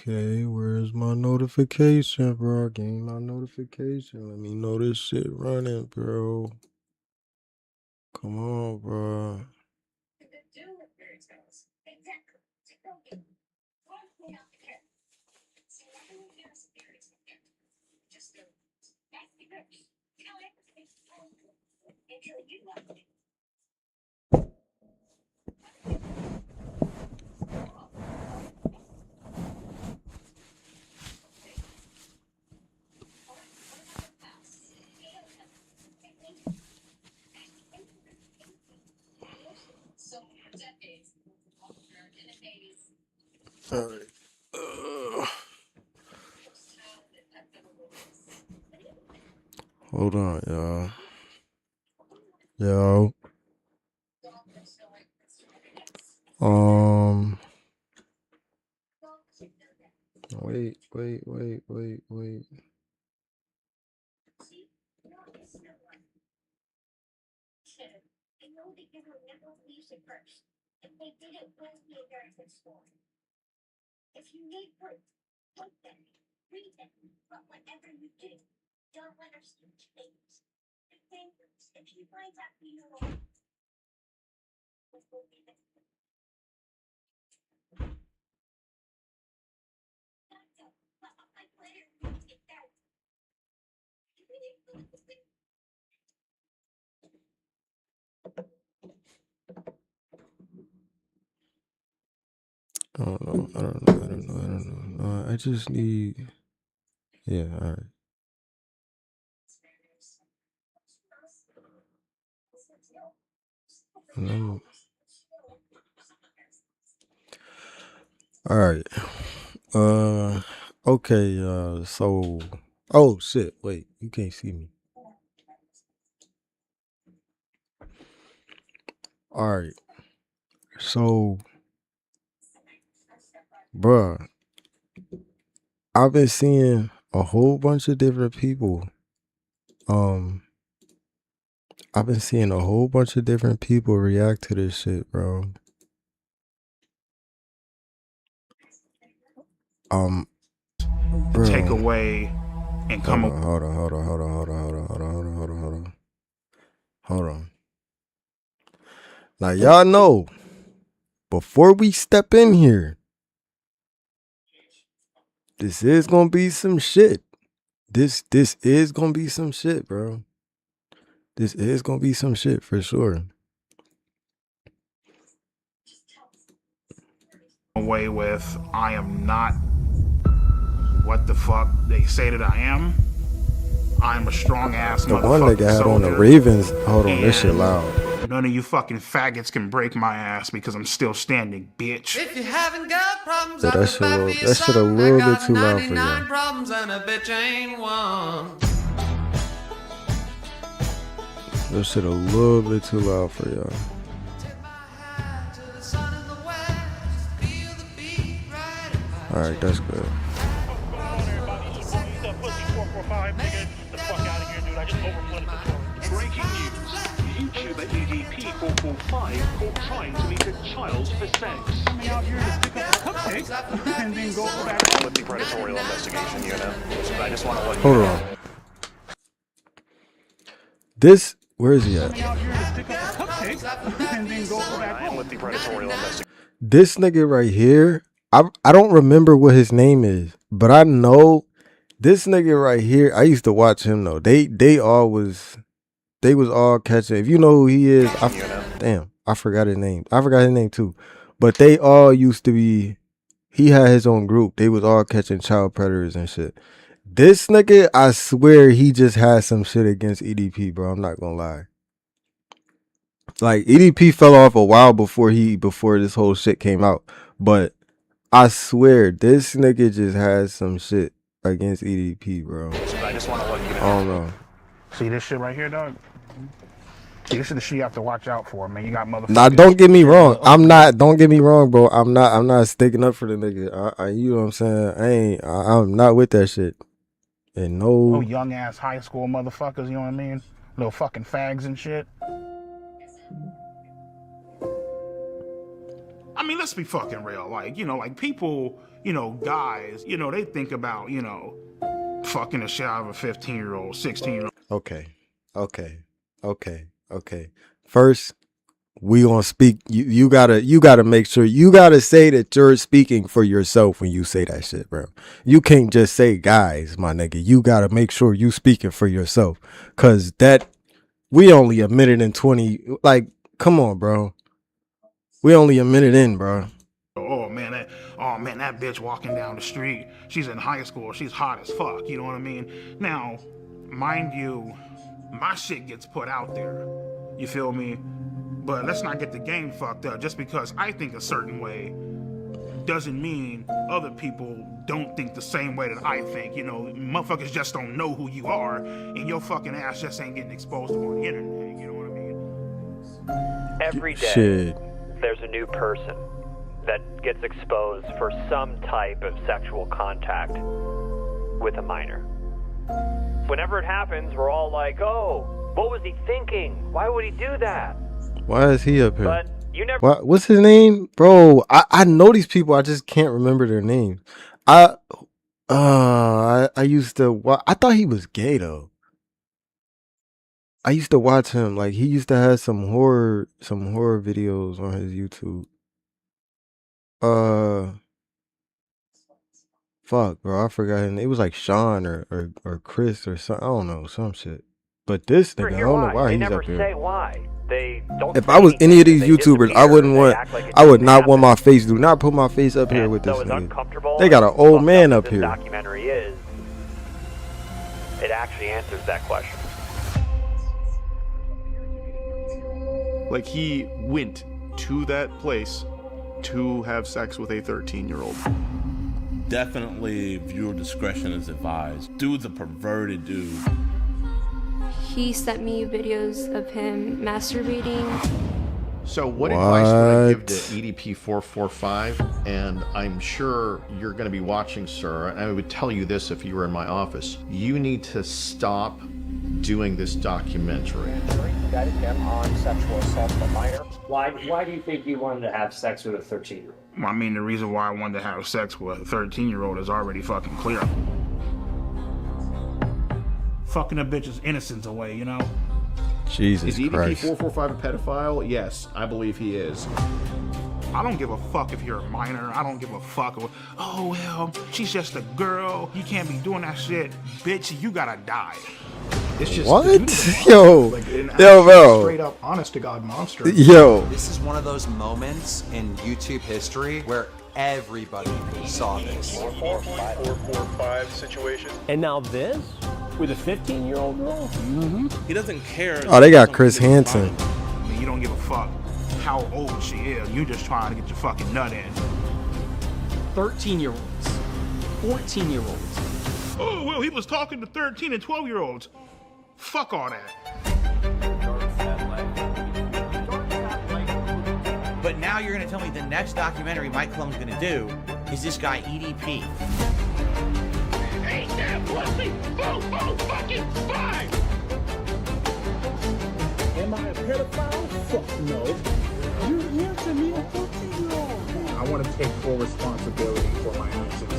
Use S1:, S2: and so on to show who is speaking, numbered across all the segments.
S1: Okay, where's my notification, bro? Give me my notification. Let me know this shit running, bro. Come on, bro. All right. Hold on, y'all. Yo. Wait. I don't know. No, I just need. Yeah, all right. All right. Okay. So. Oh shit! Wait, you can't see me. All right. So, bruh, I've been seeing a whole bunch of different people. I've been seeing a whole bunch of different people react to this shit, bro. Bro.
S2: Take away and come up.
S1: Hold on. Now y'all know, before we step in here, this is gonna be some shit. This is gonna be some shit, bro. This is gonna be some shit for sure.
S2: Away with, I am not what the fuck they say that I am. I'm a strong ass motherfucker.
S1: The one nigga had on the Ravens. Hold on, this shit loud.
S2: None of you fucking faggots can break my ass because I'm still standing, bitch.
S3: If you haven't got problems,
S1: Yeah, that shit a little bit too loud for y'all.
S3: Problems and a bitch ain't one.
S1: That shit a little bit too loud for y'all. Alright, that's good.
S4: Breaking news. YouTuber EDP 445 caught trying to meet a child for sex. Coming out here to pick up a cupcake and then go back with the predatory investigation unit. I just want to let you know.
S1: Hold on. This, where is he at? This nigga right here, I don't remember what his name is, but I know this nigga right here. I used to watch him though. They was all catching. If you know who he is, I forgot his name. I forgot his name too. But they all used to be. He had his own group. They was all catching child predators and shit. This nigga, I swear he just had some shit against EDP, bro. I'm not gonna lie. Like EDP fell off a while before this whole shit came out. But I swear this nigga just has some shit against EDP, bro.
S4: I just want to let you know.
S1: I don't know.
S2: See this shit right here, dog? See, this is the shit you have to watch out for, man. You got motherfuckers.
S1: Nah, don't get me wrong. Don't get me wrong, bro. I'm not sticking up for the nigga. You know what I'm saying? I'm not with that shit. And no
S2: young ass high school motherfuckers, you know what I mean? Little fucking fags and shit. I mean, let's be fucking real. Like, you know, like people, you know, guys, you know, they think about, you know, fucking the shit out of a 15-year-old, 16-year-old.
S1: Okay. First, we gonna speak. You gotta make sure you gotta say that you're speaking for yourself when you say that shit, bro. You can't just say guys, my nigga. You gotta make sure you speaking for yourself, cause that we only a minute and 20. Like, come on, bro. We only a minute in, bro.
S2: Oh man, that bitch walking down the street. She's in high school. She's hot as fuck. You know what I mean? Now, mind you, my shit gets put out there. You feel me? But let's not get the game fucked up. Just because I think a certain way doesn't mean other people don't think the same way that I think. You know, motherfuckers just don't know who you are, and your fucking ass just ain't getting exposed on the internet. You know what I mean?
S5: Every day,
S1: Shit.
S5: there's a new person that gets exposed for some type of sexual contact with a minor. Whenever it happens, we're all like, oh, what was he thinking? Why would he do that?
S1: Why is he up here?
S5: But you never...
S1: What's his name, bro? I know these people. I just can't remember their names. I used to. I thought he was gay though. I used to watch him. Like, he used to have some horror videos on his YouTube. Fuck, bro. I forgot his name. It was like Sean or Chris or something. I don't know, some shit. But this nigga, I don't know why he's up here.
S5: They never say why. They don't.
S1: If I was any of these YouTubers, I would not want my face. Do not put my face up here with this nigga. They got an old man up here.
S5: Documentary is. It actually answers that question.
S6: Like, he went to that place to have sex with a 13-year-old.
S7: Definitely viewer discretion is advised. Dude's a perverted dude.
S8: He sent me videos of him masturbating.
S9: So what advice would I give to EDP 445? And I'm sure you're going to be watching, sir, and I would tell you this if you were in my office. You need to stop doing this documentary.
S5: Indicted him on sexual assault of a minor.
S10: Why do you think you wanted to have sex with a 13-year-old?
S2: I mean, the reason why I wanted to have sex with a 13-year-old is already fucking clear. Fucking a bitch's innocence away, you know?
S1: Jesus
S9: Is EDP
S1: Christ.
S9: 445 a pedophile? Yes, I believe he is.
S2: I don't give a fuck if you're a minor. I don't give a fuck. Oh, well, she's just a girl. You can't be doing that shit. Bitch, you gotta die.
S9: It's just
S1: What?
S11: Yo,
S1: bro.
S11: Straight up, honest to God monster.
S1: Yo.
S12: This is one of those moments in YouTube history where everybody saw this.
S4: 445 situation.
S10: And now this? With a 15-year-old girl?
S7: He doesn't care.
S1: Oh, they got Chris Hansen.
S2: I mean, you don't give a fuck how old she is. You just trying to get your fucking nut in.
S10: 13-year-olds. 14-year-olds.
S2: Oh, well, he was talking to 13 and 12-year-olds. Fuck all that.
S13: But now you're gonna tell me the next documentary Mike Clone's gonna do is this guy EDP.
S4: Ain't that pussy? Oh, fucking fine!
S10: Am I a pedophile? Fuck no. You answer me a 14-year-old.
S11: I want to take full responsibility for my actions.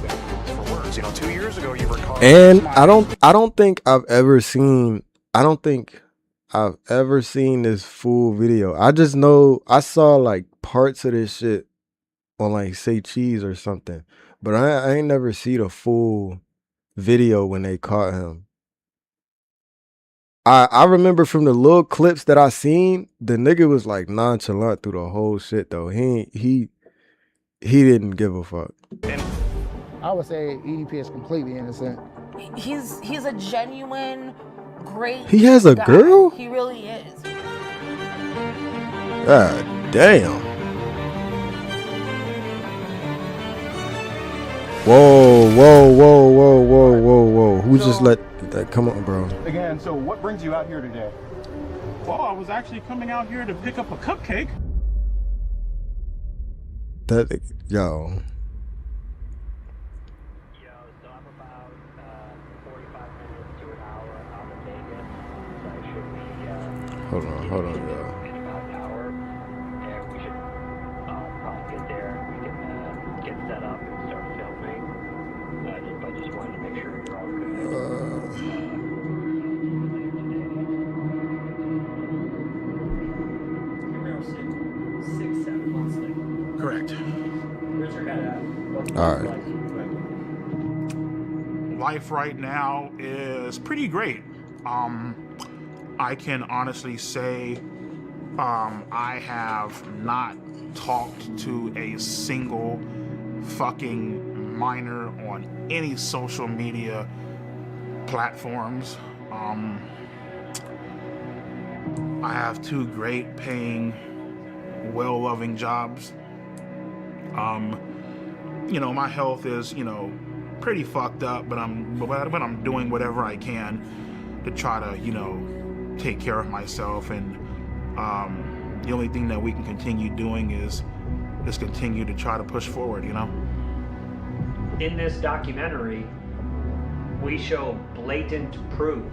S4: For words, you know, 2 years ago you were caught.
S1: And I don't think I've ever seen this full video. I just know I saw like parts of this shit on like Say Cheese or something. But I ain't never see the full video when they caught him. I remember from the little clips that I seen, the nigga was like nonchalant through the whole shit though. He didn't give a fuck.
S14: I would say EDP is completely innocent.
S15: He's a genuine, great.
S1: He has a
S15: guy.
S1: girl?
S15: He really is.
S1: God damn. Whoa. Who just let that come on, bro?
S11: Again, so what brings you out here today?
S4: Well, I was actually coming out here to pick up a cupcake.
S1: Yo.
S5: So I'm about 45 minutes to an hour out of Vegas. So I should be...
S1: Hold on, yo.
S5: about an hour. And we should probably get there.
S1: All right.
S2: Life right now is pretty great. I can honestly say I have not talked to a single fucking minor on any social media platforms. I have 2 great paying, well-loving jobs. You know, my health is, you know, pretty fucked up, but I'm doing whatever I can to try to, you know, take care of myself. And the only thing that we can continue doing is just continue to try to push forward, you know?
S5: In this documentary, we show blatant proof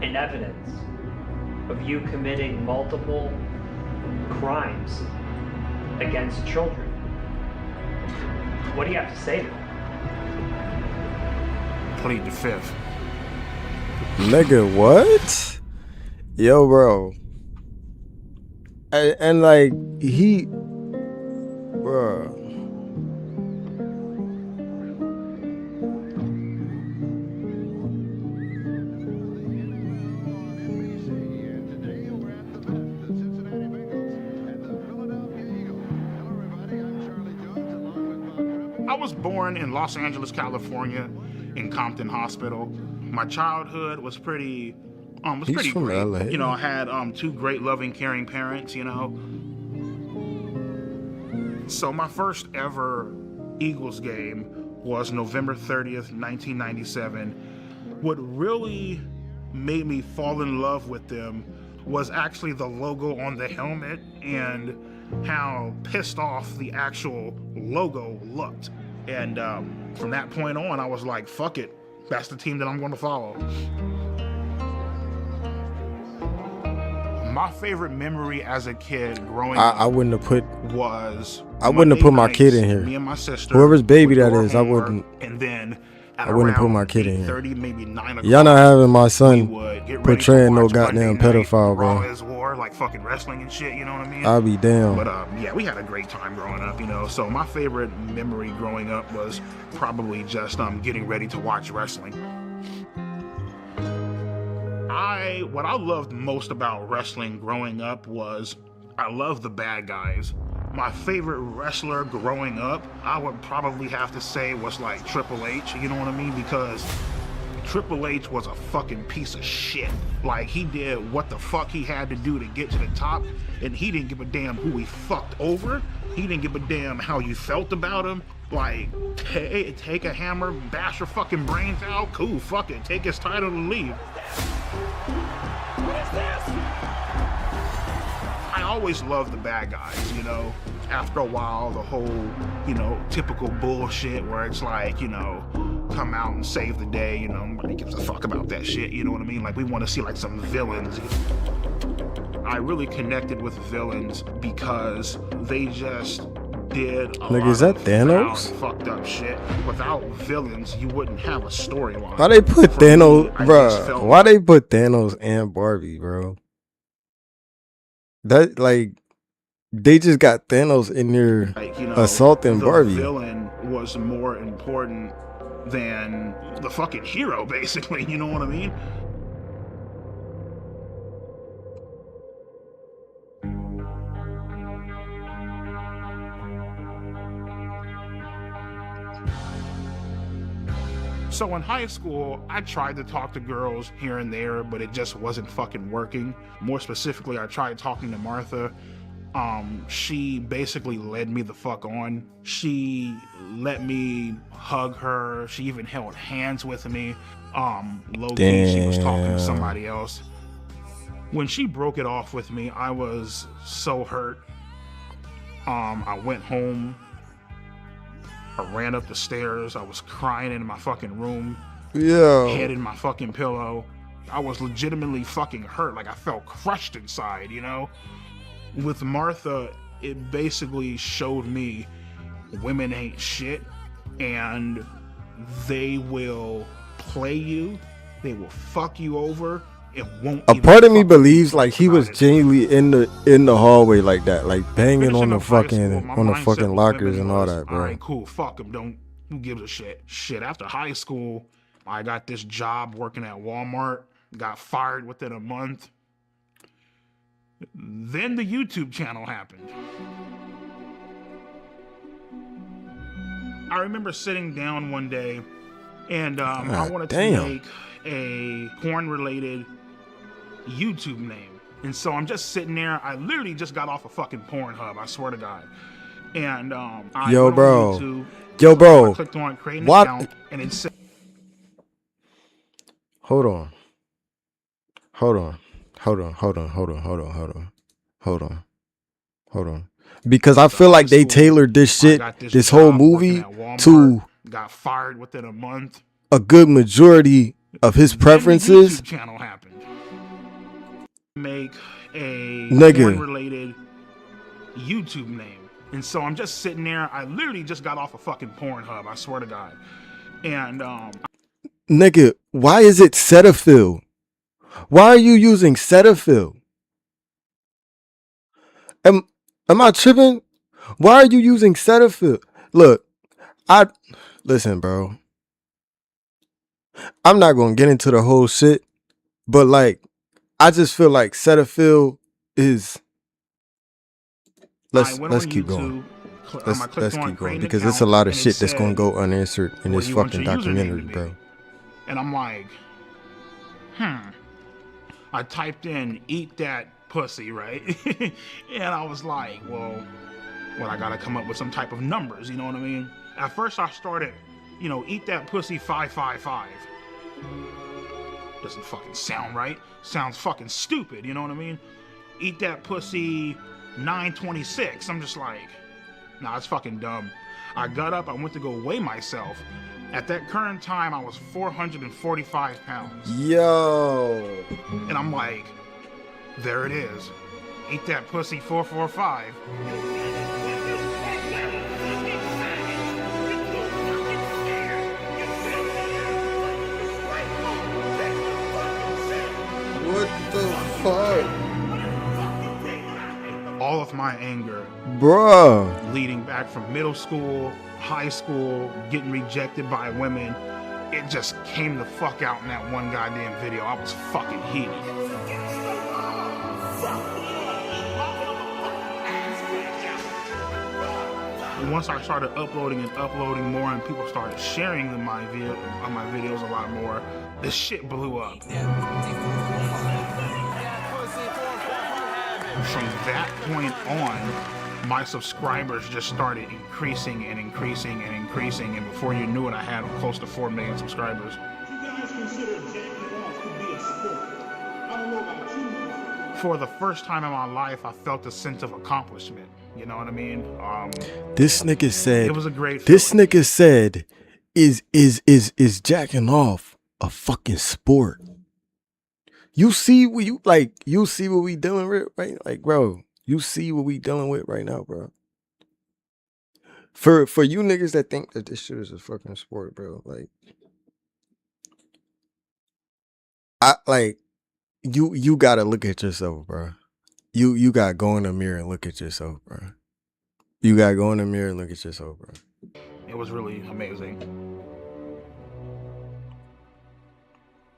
S5: and evidence of you committing multiple crimes against children. What do you have to say to them?
S2: Plead the 5th.
S1: Nigga, what? Yo, bro. And like, he... Bro.
S2: I was born in Los Angeles, California, in Compton Hospital. My childhood was pretty
S1: He's from
S2: great.
S1: LA.
S2: You know, I had 2 great, loving, caring parents, you know. So my first ever Eagles game was November 30th, 1997. What really made me fall in love with them was actually the logo on the helmet and how pissed off the actual logo looked. And from that point on, I was like, fuck it. That's the team that I'm going to follow. My favorite memory as a kid growing up
S1: I wouldn't have put...
S2: was...
S1: I wouldn't have put my kid in here.
S2: Me and my sister...
S1: Whoever's baby that
S2: would go
S1: is, I
S2: homework,
S1: wouldn't...
S2: And then
S1: I wouldn't put my kid in here.
S2: 8:30, maybe 9 o'clock.
S1: Y'all not having my son
S2: we would get ready
S1: portraying
S2: to
S1: no
S2: watch
S1: goddamn
S2: Monday Night
S1: pedophile,
S2: Raw
S1: bro.
S2: is War, like fucking wrestling and shit, you know what I mean?
S1: I'll be damned.
S2: But yeah, we had a great time growing up, you know. So my favorite memory growing up was probably just getting ready to watch wrestling. What I loved most about wrestling growing up was I loved the bad guys. My favorite wrestler growing up, I would probably have to say was like Triple H, you know what I mean? Because Triple H was a fucking piece of shit. Like, he did what the fuck he had to do to get to the top, and he didn't give a damn who he fucked over. He didn't give a damn how you felt about him. Like, take a hammer, bash your fucking brains out, cool, fuck it, take his title and leave. What is this? I always loved the bad guys, you know. After a while, the whole, you know, typical bullshit where it's like, you know, come out and save the day, you know, nobody gives a fuck about that shit, you know what I mean? Like, we want to see like some villains. I really connected with villains because they just did a lot
S1: is that
S2: of
S1: Thanos?
S2: fucked up shit. Without villains, you wouldn't have a storyline.
S1: Why they put
S2: For
S1: Thanos,
S2: me, I just
S1: bro?
S2: felt
S1: Why they put Thanos and Barbie, bro? That, like, they just got Thanos in there
S2: like, you know,
S1: assaulting
S2: the
S1: Barbie.
S2: Villain was more important than the fucking hero, basically. You know what I mean? So in high school, I tried to talk to girls here and there, but it just wasn't fucking working. More specifically, I tried talking to Martha. She basically led me the fuck on. She let me hug her. She even held hands with me. Low-key, she was talking to somebody else. When she broke it off with me, I was so hurt. I went home. I ran up the stairs. I was crying in my fucking room.
S1: Yeah.
S2: Head in my fucking pillow. I was legitimately fucking hurt. Like, I felt crushed inside, you know? With Martha, it basically showed me women ain't shit, and they will play you. They will fuck you over, it won't.
S1: A part of me believes like he was genuinely in the hallway like that, like banging on the fucking lockers and all that, bro.
S2: All right, cool. Fuck him. Don't. Who gives a shit? Shit. After high school, I got this job working at Walmart. Got fired within a month. Then the YouTube channel happened. I remember sitting down one day, and I wanted to make a porn-related YouTube name. And so I'm just sitting there. I literally just got off a fucking Pornhub, I swear to God. And I
S1: Yo,
S2: went
S1: bro.
S2: on YouTube,
S1: Yo, bro.
S2: I clicked on create an
S1: What?
S2: account, and it said,
S1: Hold on. Because I feel like they tailored this shit, this whole movie, to
S2: got fired within a month.
S1: a good majority of his preferences.
S2: YouTube channel happened. Make a
S1: Nigga.
S2: related YouTube name. And so I'm just sitting there. I literally just got off a fucking Pornhub, I swear to God. And
S1: Nigga, why is it Cetaphil? Why are you using Cetaphil? Am I tripping? Why are you using Cetaphil? Look, listen, bro. I'm not gonna get into the whole shit, but like, I just feel like Cetaphil is. Let's keep going. Let's keep going because there's a lot of shit that's gonna go unanswered in this fucking documentary, bro.
S2: And I'm like, I typed in "eat that pussy," right? And I was like, well, I gotta come up with some type of numbers, you know what I mean? At first I started, "eat that pussy 555." Doesn't fucking sound right. Sounds fucking stupid, you know what I mean? "Eat that pussy 926. I'm just like, nah, it's fucking dumb. I got up, I went to go weigh myself. At that current time, I was 445 pounds.
S1: Yo.
S2: And I'm like, there it is. "Eat that pussy 445.
S1: What the fuck?
S2: All of my anger,
S1: Bruh.
S2: leading back from middle school, high school, getting rejected by women, it just came the fuck out in that one goddamn video. I was fucking heated. And once I started uploading more, and people started sharing my videos a lot more, the shit blew up. From that point on, my subscribers just started increasing and increasing and increasing, and before you knew it, I had close to 4 million subscribers. For the first time in my life, I felt a sense of accomplishment. You know what I mean?
S1: This nigga said.
S2: It was a great
S1: This nigga said, "Is jacking off a fucking sport?" You see what you see what we dealing with, right? Like, bro, you see what we dealing with right now, bro. For you niggas that think that this shit is a fucking sport, bro, you gotta look at yourself, bro. You gotta go in the mirror and look at yourself, bro. You gotta go in the mirror and look at yourself, bro.
S2: It was really amazing.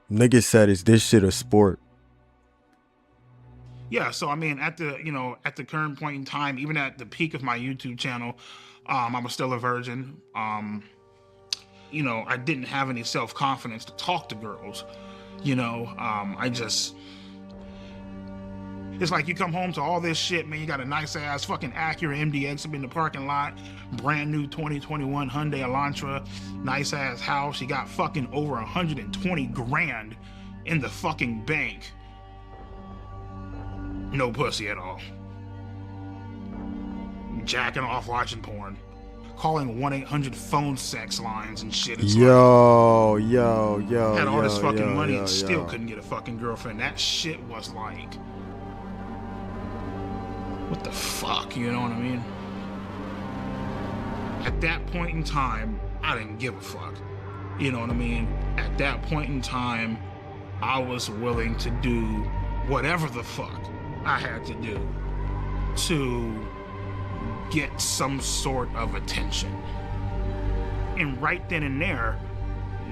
S1: Nigga said, "Is this shit a sport?"
S2: Yeah, so I mean, at the current point in time, even at the peak of my YouTube channel, I was still a virgin. I didn't have any self-confidence to talk to girls. It's like you come home to all this shit, man. You got a nice ass fucking Acura MDX up in the parking lot, brand new 2021 Hyundai Elantra, nice ass house. You got fucking over 120 grand in the fucking bank. No pussy at all. Jacking off, watching porn, calling 1-800 phone sex lines and shit. It's
S1: Had all
S2: this fucking money and still couldn't get a fucking girlfriend. That shit was like, what the fuck, you know what I mean? At that point in time, I didn't give a fuck. You know what I mean? At that point in time, I was willing to do whatever the fuck I had to do to get some sort of attention. And right then and there,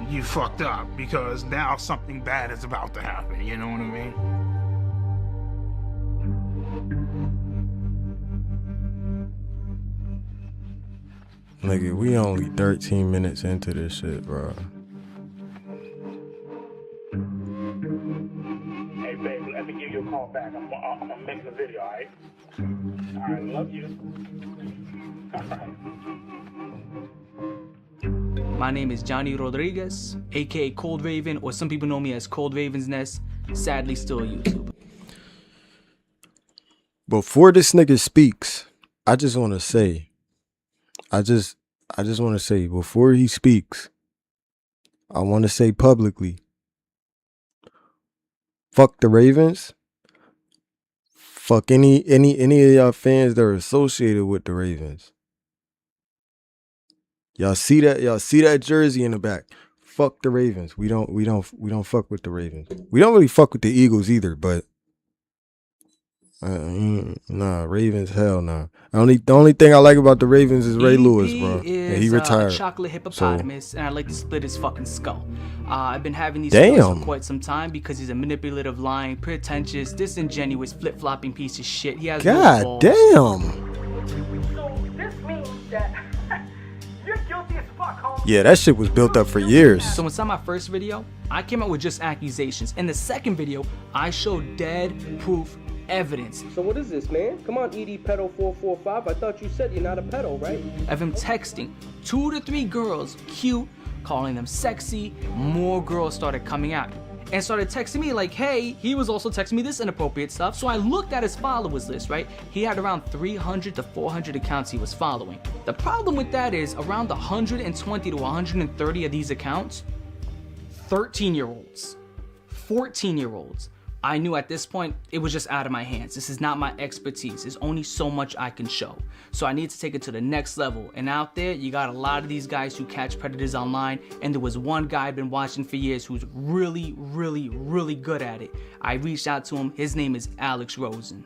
S2: you fucked up, because now something bad is about to happen, you know what I mean?
S1: Nigga, we only 13 minutes into this shit, bro.
S11: Hey, babe, let me give you a call back. I'm gonna make the video, alright? Alright, love you. Alright.
S16: My name is Johnny Rodriguez, aka Cold Raven, or some people know me as Cold Raven's Nest. Sadly, still a YouTuber.
S1: Before this nigga speaks, I just want to say, I just want to say, before he speaks, I want to say publicly, fuck the Ravens. Fuck any of y'all fans that are associated with the Ravens. Y'all see that? Y'all see that jersey in the back? Fuck the Ravens. We don't fuck with the Ravens. We don't really fuck with the Eagles either, but nah, Ravens, hell nah. The only thing I like about the Ravens is Ray Lewis, bro. And he retired.
S16: A chocolate hippopotamus, and I'd like to split his fucking skull. I've been having these
S1: Damn.
S16: stories for quite some time because he's a manipulative, lying, pretentious, disingenuous, flip-flopping piece of shit. He has
S1: God
S16: no balls.
S1: damn.
S10: So this means that you're guilty as fuck, homie.
S1: Yeah, that shit was built up for years.
S16: So inside my first video, I came out with just accusations. In the second video, I showed dead proof evidence
S17: So what is this, man? Come on, ED-Pedo445. I thought you said you're not a pedo, right?
S16: of him texting 2 to 3 girls, cute, calling them sexy. More girls started coming out and started texting me like, hey, he was also texting me this inappropriate stuff. So I looked at his followers list, right? He had around 300 to 400 accounts he was following. The problem with that is around 120 to 130 of these accounts, 13-year-olds, 14-year-olds. I knew at this point it was just out of my hands. This is not my expertise. There's only so much I can show. So I need to take it to the next level. And out there, you got a lot of these guys who catch predators online. And there was one guy I've been watching for years who's really, really, really good at it. I reached out to him. His name is Alex Rosen.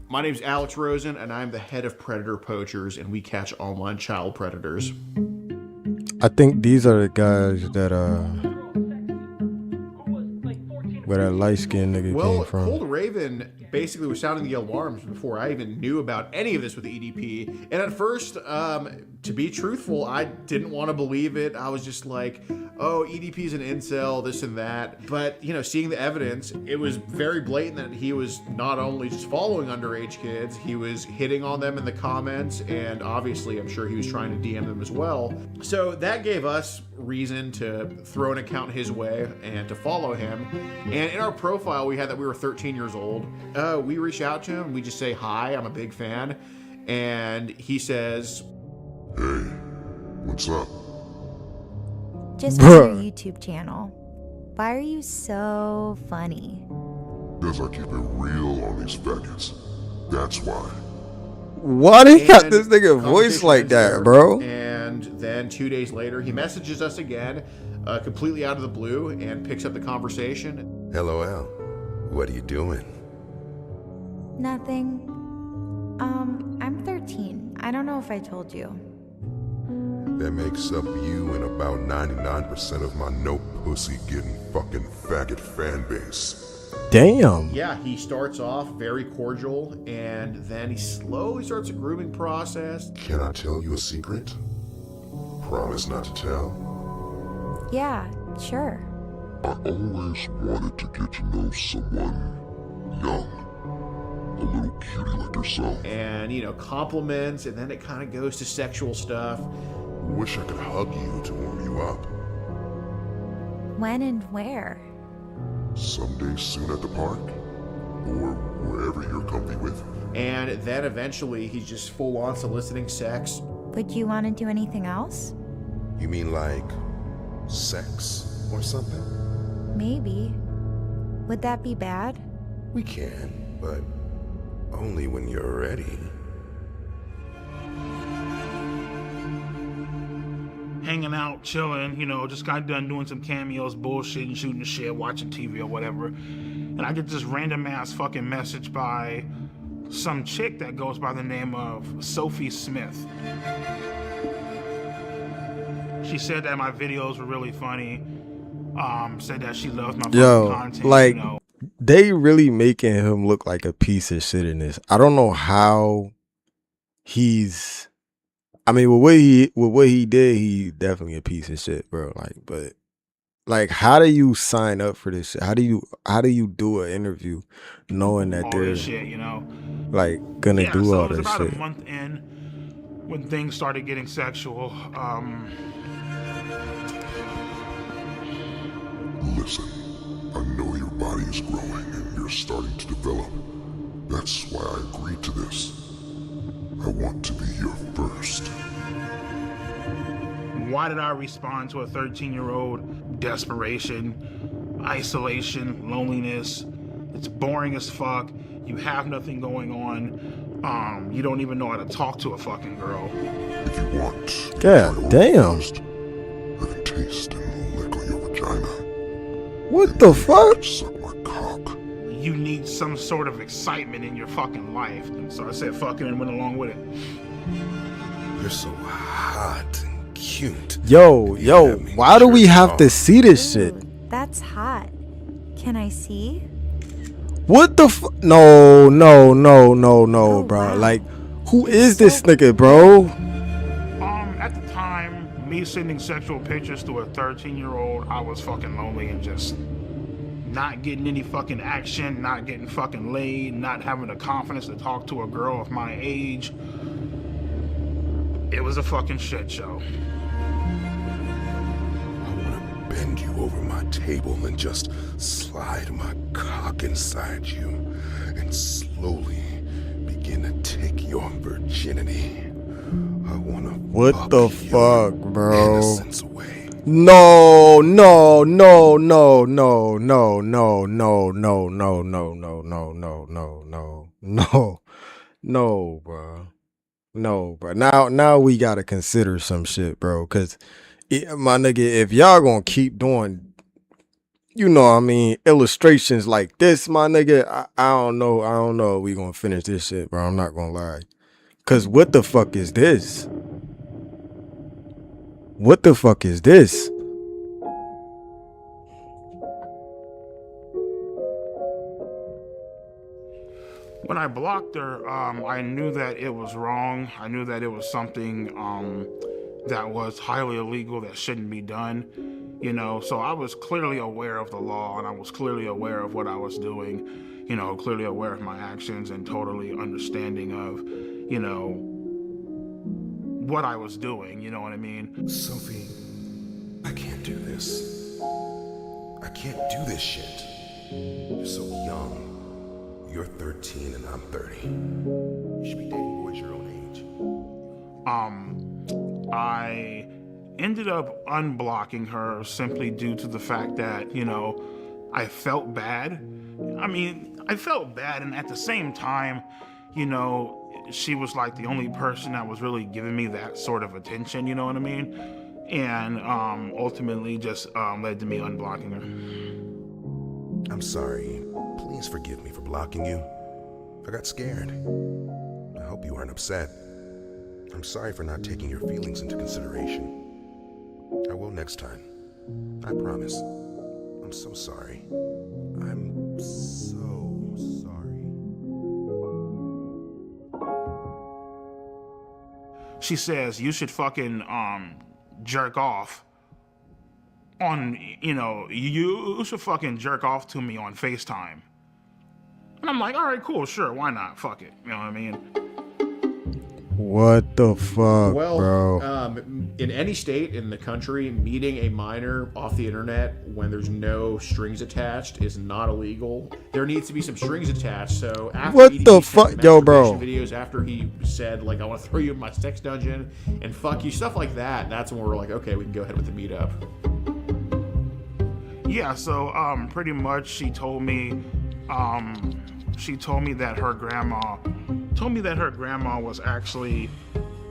S9: My name's Alex Rosen, and I'm the head of Predator Poachers, and we catch online child predators.
S1: I think these are the guys that where that light-skinned nigga came from.
S9: Cold Raven basically was sounding the alarms before I even knew about any of this with the EDP. And at first, to be truthful, I didn't want to believe it. I was just like, oh, EDP's an incel, this and that. But, you know, seeing the evidence, it was very blatant that he was not only just following underage kids, he was hitting on them in the comments, and obviously I'm sure he was trying to DM them as well. So that gave us reason to throw an account his way and to follow him. And in our profile, we had that we were 13 years old. We reach out to him, we just say, hi, I'm a big fan. And he says,
S18: hey, what's up?
S19: Just for your YouTube channel. Why are you so funny?
S18: Because I keep it real on these faggots. That's why.
S1: Why they got this nigga voice like that, bro?
S9: And then 2 days later, he messages us again, completely out of the blue, and picks up the conversation.
S20: LOL. What are you doing?
S19: Nothing. I'm 13. I don't know if I told you.
S18: That makes up you and about 99% of my no pussy getting fucking faggot fan base.
S1: Damn.
S9: Yeah, he starts off very cordial, and then he slowly starts a grooming process.
S18: Can I tell you a secret? Promise not to tell.
S19: Yeah, sure.
S18: I always wanted to get to know someone young. A little cutie like yourself.
S9: And, you know, compliments, and then it kind of goes to sexual stuff.
S18: Wish I could hug you to warm you up.
S19: When and where?
S18: Someday soon at the park. Or wherever you're comfy with.
S9: And then eventually he's just full on soliciting sex.
S19: Would you want to do anything else?
S20: You mean like sex or something?
S19: Maybe. Would that be bad?
S20: We can, but only when you're ready.
S2: hanging out, chilling, you know, just got done doing some cameos, bullshitting, shooting the shit, watching TV or whatever. And I get this random ass fucking message by some chick that goes by the name of Sophie Smith. She said that my videos were really funny. Said that she loves my content.
S1: Like,
S2: you know.
S1: they really making him look like a piece of shit in this. I don't know how he's. I mean, with what he did, he definitely a piece of shit, bro. Like, but like, how do you sign up for this shit? How do you do an interview knowing that they're
S2: shit, you know,
S1: like gonna do
S2: so
S1: all
S2: it was
S1: this
S2: about
S1: shit?
S2: a month in when things started getting sexual.
S18: Listen, I know your body is growing and you're starting to develop. That's why I agreed to this. I want to be your first.
S2: Why did I respond to a 13-year-old? Desperation, isolation, loneliness. It's boring as fuck. You have nothing going on. You don't even know how to talk to a fucking girl.
S18: If you want,
S1: God damn.
S18: I can taste and lick on your vagina.
S1: What the fuck?
S18: Suck my cock.
S2: You need some sort of excitement in your fucking life. And so I said fucking and went along with it.
S20: You're so hot and cute.
S1: Yo, why do we have to see this shit?
S19: That's hot. Can I see?
S1: What the fuck? No, bro. Like, who is this nigga, bro?
S2: At the time, me sending sexual pictures to a 13-year-old, I was fucking lonely and just not getting any fucking action, not getting fucking laid, not having the confidence to talk to a girl of my age. It was a fucking shit show.
S20: I want to bend you over my table and just slide my cock inside you and slowly begin to take your virginity. I want to
S1: What the fuck, bro?
S20: innocence away.
S1: No, bro. No, bro. Now we gotta consider some shit, bro. Cause my nigga, if y'all gonna keep doing, you know what I mean, illustrations like this, my nigga, I don't know if we gonna finish this shit, bro. I'm not gonna lie. Cause what the fuck is this? What the fuck is this?
S2: When I blocked her, I knew that it was wrong. I knew that it was something that was highly illegal, that shouldn't be done, you know. So I was clearly aware of the law, and I was clearly aware of what I was doing, you know, clearly aware of my actions and totally understanding of, you know, what I was doing, you know what I mean?
S20: Sophie, I can't do this. I can't do this shit. You're so young. You're 13 and I'm 30. You should be dating boys your own age.
S2: I ended up unblocking her simply due to the fact that, you know, I felt bad. I mean, I felt bad, and at the same time, you know, she was like the only person that was really giving me that sort of attention, you know what I mean? And ultimately just led to me unblocking her.
S20: I'm sorry. Please forgive me for blocking you. I got scared. I hope you aren't upset. I'm sorry for not taking your feelings into consideration. I will next time. I promise. I'm so sorry. I'm so sorry.
S2: She says, you should fucking jerk off on, you know, you should fucking jerk off to me on FaceTime. And I'm like, all right, cool, sure, why not? Fuck it. You know what I mean?
S1: What the fuck,
S9: Well,
S1: bro?
S9: In any state in the country, meeting a minor off the internet when there's no strings attached is not illegal. There needs to be some strings attached. So after
S1: What
S9: EDP
S1: the
S9: sent
S1: fuck? Yo, bro.
S9: videos after he said like I want to throw you in my sex dungeon and fuck you, stuff like that. That's when we're like, okay, we can go ahead with the meetup.
S2: Yeah, so pretty much she told me that her grandma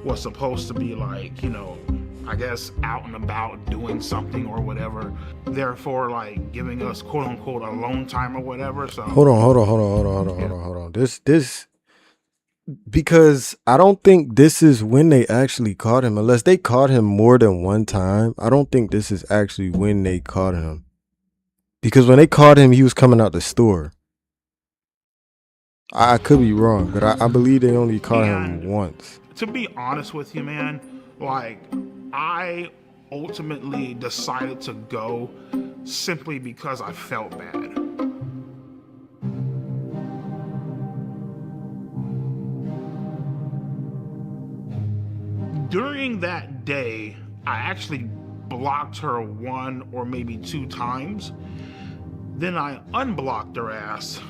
S2: was supposed to be like, you know, I guess, out and about doing something or whatever, therefore like giving us quote unquote alone time or whatever. So
S1: hold on. This because I don't think this is when they actually caught him, unless they caught him more than one time. I don't think this is actually when they caught him, because when they caught him, he was coming out the store. I could be wrong, but I believe they only caught him once.
S2: To be honest with you, man, like I ultimately decided to go simply because I felt bad. During that day, I actually blocked her 1 or maybe 2 times. Then I unblocked her ass.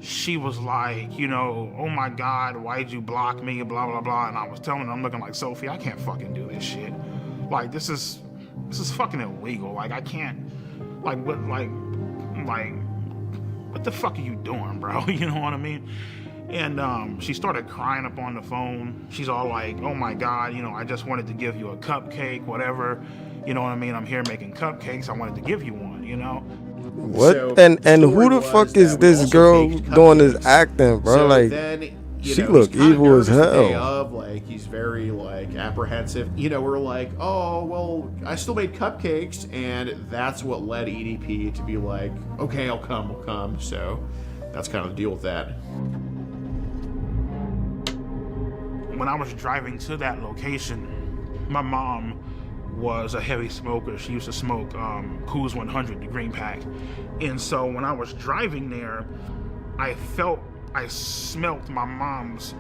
S2: She was like, you know, oh my God, why'd you block me, blah, blah, blah. And I was telling her, I'm looking like, Sophie, I can't fucking do this shit. Like, this is fucking illegal. Like, I can't, like, what the fuck are you doing, bro? You know what I mean? And she started crying up on the phone. She's all like, oh my God, you know, I just wanted to give you a cupcake, whatever. You know what I mean? I'm here making cupcakes. I wanted to give you one, you know?
S1: What? So, and who the fuck is this girl doing this acting, bro? So like, then, she look evil as hell.
S9: Like, he's very like apprehensive. You know, we're like, oh well, I still made cupcakes, and that's what led EDP to be like, okay, I'll come. So that's kind of the deal with that.
S2: When I was driving to that location, my mom was a heavy smoker. She used to smoke Coors 100, the green pack. And so when I was driving there, I smelt my mom's,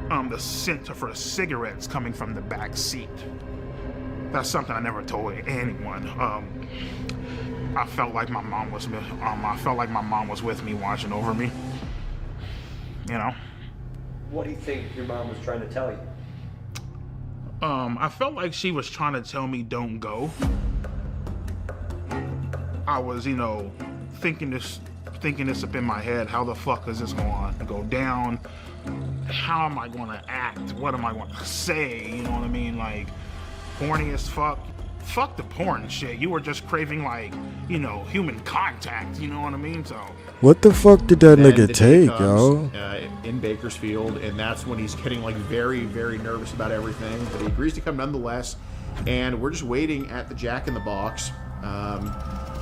S2: the scent of her cigarettes coming from the back seat. That's something I never told anyone. I felt like my mom was with me, watching over me. You know?
S5: What do you think your mom was trying to tell you?
S2: I felt like she was trying to tell me don't go. I was, you know, thinking this up in my head. How the fuck is this going to go down? How am I going to act? What am I going to say? You know what I mean? Like, horny as fuck. Fuck the porn shit. You were just craving, like, you know, human contact. You know what I mean? So.
S1: What the fuck did that nigga take, yo?
S9: In Bakersfield, and that's when he's getting like very, very nervous about everything. But he agrees to come nonetheless, and we're just waiting at the Jack in the Box.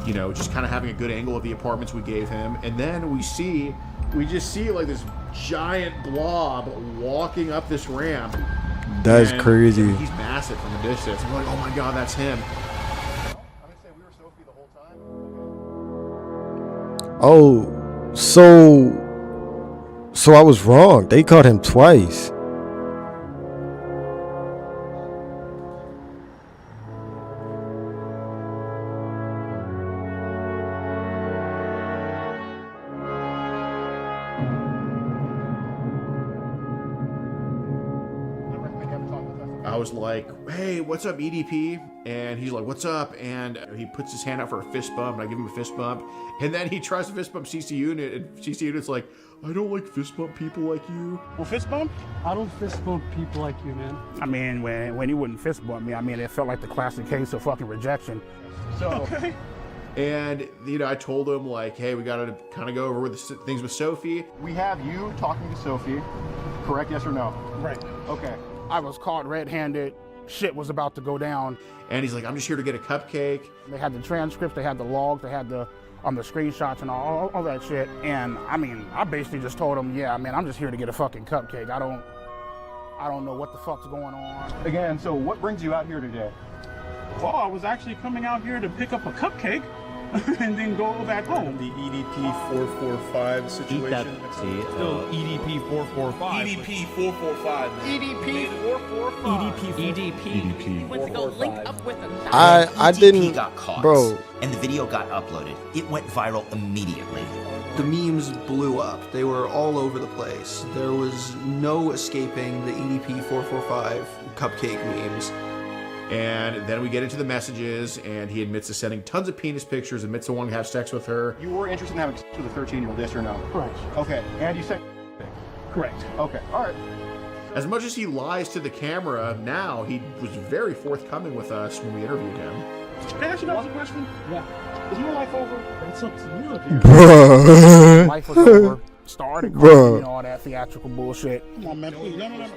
S9: You know, just kind of having a good angle of the apartments we gave him, and then we just see like this giant blob walking up this ramp.
S1: That's crazy.
S9: He's massive from a distance. I'm like, oh my God, that's him.
S1: Oh, so I was wrong. They caught him twice.
S9: I was like, hey, what's up, EDP? And he's like, what's up? And he puts his hand out for a fist bump, and I give him a fist bump. And then he tries to fist bump CC Unit, and CC Unit's like, I don't like fist bump people like you.
S11: Well, fist bump? I don't fist bump people like you, man. I mean, when he wouldn't fist bump me, I mean, it felt like the classic case of fucking rejection. So. Okay.
S9: And, you know, I told him, like, hey, we got to kind of go over with the things with Sophie.
S21: We have you talking to Sophie, correct, yes or no?
S11: Right.
S21: Okay.
S11: I was caught red-handed. Shit was about to go down.
S9: And he's like, I'm just here to get a cupcake.
S11: They had the transcripts, they had the logs, they had the screenshots and all that shit. And I mean, I basically just told him, yeah, man, I'm just here to get a fucking cupcake. I don't know what the fuck's going on.
S21: Again, so what brings you out here today?
S11: Well, I was actually coming out here to pick up a cupcake and then go back home.
S6: The EDP 445 situation.
S22: Still EDP 445.
S7: EDP 445.
S21: EDP 445.
S22: EDP.
S15: Went to go link up with a
S1: I didn't,
S23: got caught,
S1: bro.
S23: And the video got uploaded. It went viral immediately.
S24: The memes blew up. They were all over the place. There was no escaping the EDP 445 cupcake memes.
S9: And then we get into the messages, and he admits to sending tons of penis pictures, admits to wanting to have sex with her.
S21: You were interested in having sex with a 13-year-old, yes or no?
S11: Correct.
S21: Okay, and you said...
S11: Correct.
S21: Okay, all right.
S9: As much as he lies to the camera now, he was very forthcoming with us when we interviewed him.
S21: Can I ask you guys a question? Yeah. Is your life over? It's up to you.
S1: Bruh.
S11: Life was over. Started
S1: Bruh.
S11: you know, all that theatrical bullshit.
S21: Come on, man. Please. No.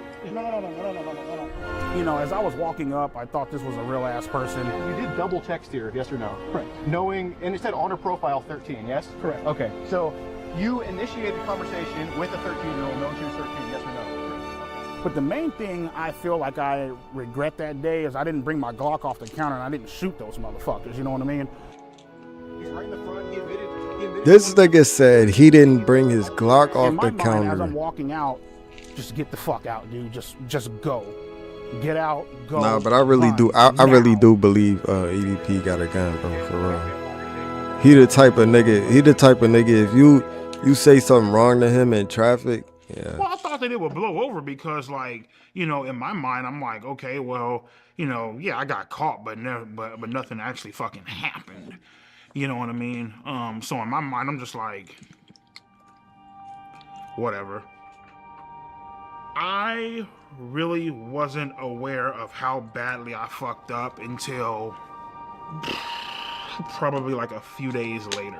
S11: You know, as I was walking up, I thought this was a real ass person.
S21: You did double text here, yes or no? Correct. Knowing, and it said honor profile 13, yes? Correct. Okay, so you initiated conversation with a 13-year-old, knowing she was 13, yes or no?
S11: But the main thing I feel like I regret that day is I didn't bring my Glock off the counter and I didn't shoot those motherfuckers, you know what I mean?
S21: He's right in the front, he admitted
S1: This nigga said he didn't bring his Glock
S11: In
S1: off
S11: my
S1: the
S11: mind,
S1: counter.
S11: as I'm walking out, just get the fuck out, dude. Just go. Get out, go.
S1: Nah, but I really
S11: run
S1: do. I really do believe EDP got a gun, bro. For real. He the type of nigga. He the type of nigga. If you say something wrong to him in traffic, yeah.
S2: Well, I thought that it would blow over because, like, you know, in my mind, I'm like, okay, well, you know, yeah, I got caught, but nothing actually fucking happened. You know what I mean? So in my mind, I'm just like, whatever. I really wasn't aware of how badly I fucked up until probably like a few days later.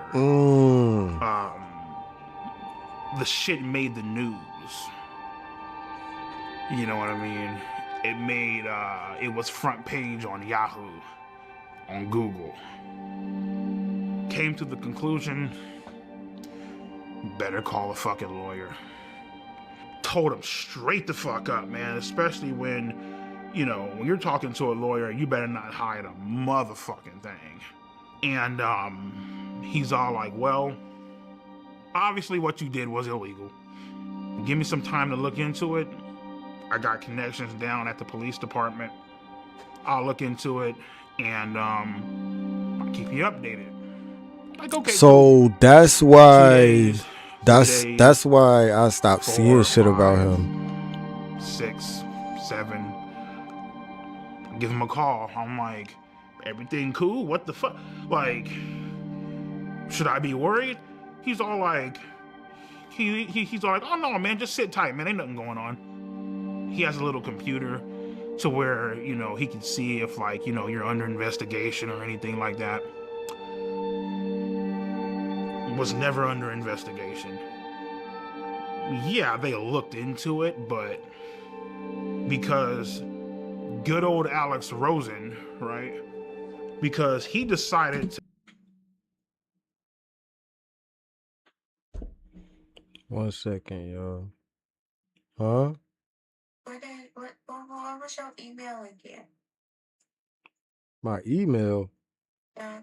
S2: The shit made the news. You know what I mean? It was front page on Yahoo, on Google. Came to the conclusion, better call a fucking lawyer. Told him straight the fuck up, man, especially when, you know, when you're talking to a lawyer, you better not hide a motherfucking thing. And he's all like, well, obviously what you did was illegal. Give me some time to look into it. I got connections down at the police department. I'll look into it and I'll keep you updated. Like, okay.
S1: So that's why that's why I stopped seeing shit about him.
S2: 6, 7. Give him a call. I'm like, everything cool? What the fuck? Like, should I be worried? He's all like, he's all like, oh no, man, just sit tight, man. Ain't nothing going on. He has a little computer to where, you know, he can see if, like, you know, you're under investigation or anything like that. Was never under investigation. Yeah, they looked into it, but because good old Alex Rosen, right? Because he decided to...
S1: One second, y'all. Huh?
S3: What was your email again?
S1: My email?
S3: Yeah.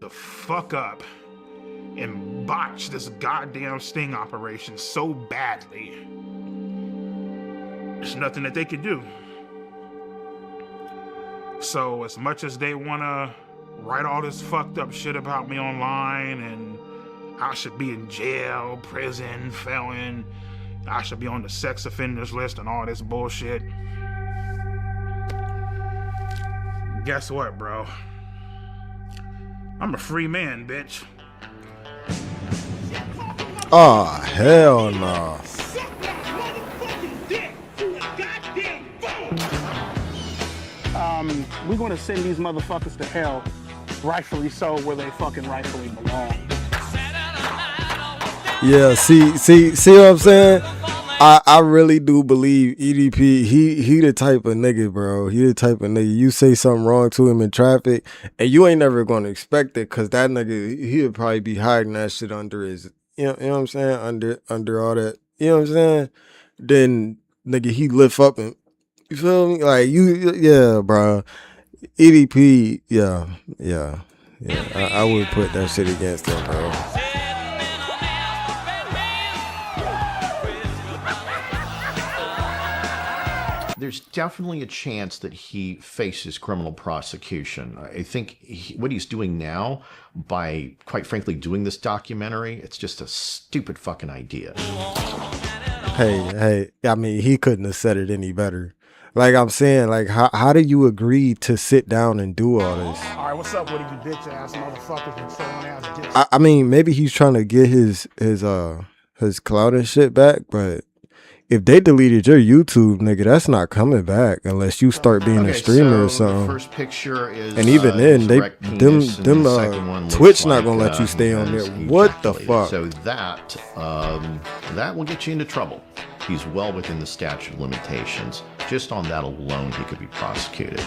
S2: the fuck up and botch this goddamn sting operation so badly. There's nothing that they could do. So as much as they wanna write all this fucked up shit about me online and I should be in jail, prison, felon, I should be on the sex offenders list and all this bullshit. Guess what, bro? I'm a free man, bitch.
S1: Oh, hell no.
S11: We're gonna send these motherfuckers to hell, rightfully so, where they fucking rightfully belong.
S1: Yeah, see what I'm saying? I really do believe EDP, he the type of nigga, bro. He the type of nigga, you say something wrong to him in traffic, and you ain't never gonna expect it, cause that nigga, he'll probably be hiding that shit under his, you know what I'm saying? Under all that, you know what I'm saying? Then, nigga, he lift up and, you feel me? Like, yeah, bro. EDP, yeah. I would put that shit against him, bro.
S9: there's definitely a chance that he faces criminal prosecution. I think what he's doing now, by quite frankly doing this documentary, it's just a stupid fucking idea.
S1: Hey, I mean, he couldn't have said it any better. Like I'm saying, like how do you agree to sit down and do all this?
S11: All right, what's up with you bitch ass motherfuckers and trolling ass dicks?
S1: I mean, maybe he's trying to get his clout and shit back, but if they deleted your YouTube, nigga, that's not coming back unless you start being a streamer or something.
S9: The first picture is,
S1: and even then, them
S9: the
S1: Twitch not gonna let you stay on there. What the fuck?
S9: So that will get you into trouble. He's well within the statute of limitations. Just on that alone, he could be prosecuted.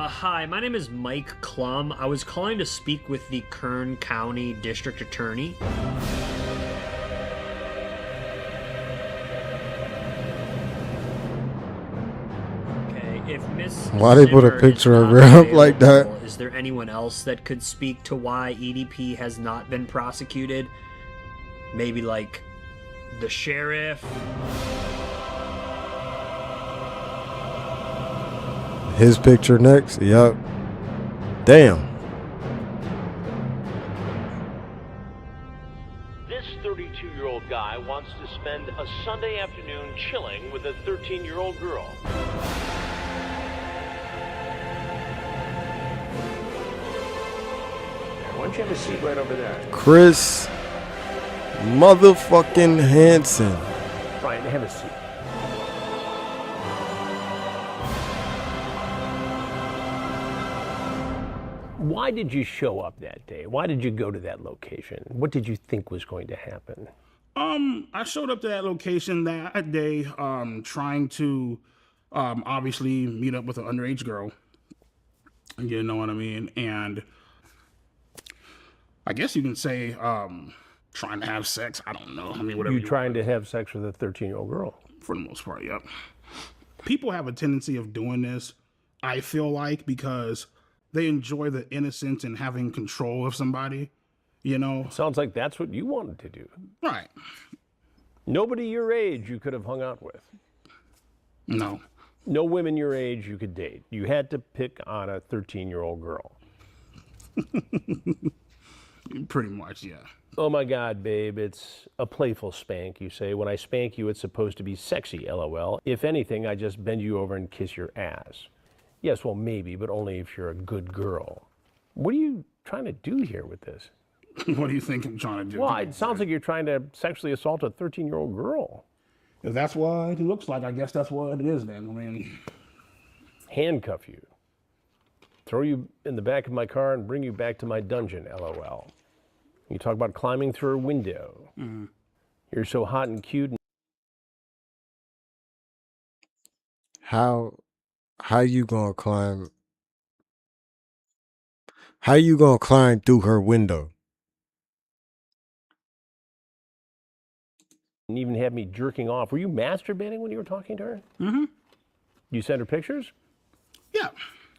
S8: Hi, my name is Mike Klum. I was calling to speak with the Kern County District Attorney. Okay, if Miss
S1: Why they put a
S8: Zimmer
S1: picture
S8: is
S1: of
S8: not
S1: her up like that?
S8: available, is there anyone else that could speak to why EDP has not been prosecuted? Maybe like the sheriff?
S1: His picture next? Yup. Damn.
S12: This 32-year-old guy wants to spend a Sunday afternoon chilling with a 13-year-old girl.
S13: Why don't you have a seat right over there?
S1: Chris motherfucking Hansen.
S13: Brian, have a seat. Why did you show up that day? Why did you go to that location? What did you think was going to happen?
S11: I showed up to that location that day, trying to, obviously meet up with an underage girl. You know what I mean? And I guess you can say, trying to have sex. I don't know. I mean, whatever.
S13: You trying to have sex with a 13-year-old girl?
S11: For the most part, yep. People have a tendency of doing this, I feel like, because they enjoy the innocence and having control of somebody, you know?
S13: Sounds like that's what you wanted to do.
S11: Right.
S13: Nobody your age you could have hung out with.
S11: No.
S13: No women your age you could date. You had to pick on a 13-year-old girl.
S11: Pretty much, yeah.
S13: Oh my God, babe, it's a playful spank, you say. When I spank you, it's supposed to be sexy, LOL. If anything, I just bend you over and kiss your ass. Yes, well, maybe, but only if you're a good girl. What are you trying to do here with this?
S11: What do you think I'm trying to do?
S13: Well, it sounds like you're trying to sexually assault a 13-year-old girl.
S11: If that's what it looks like, I guess that's what it is then. I mean...
S13: Handcuff you. Throw you in the back of my car and bring you back to my dungeon, LOL. You talk about climbing through a window.
S11: Mm-hmm.
S13: You're so hot and cute.
S1: How you gonna climb? How you gonna climb through her window?
S13: And even had me jerking off. Were you masturbating when you were talking to her?
S11: Mm-hmm.
S13: You sent her pictures?
S11: Yeah.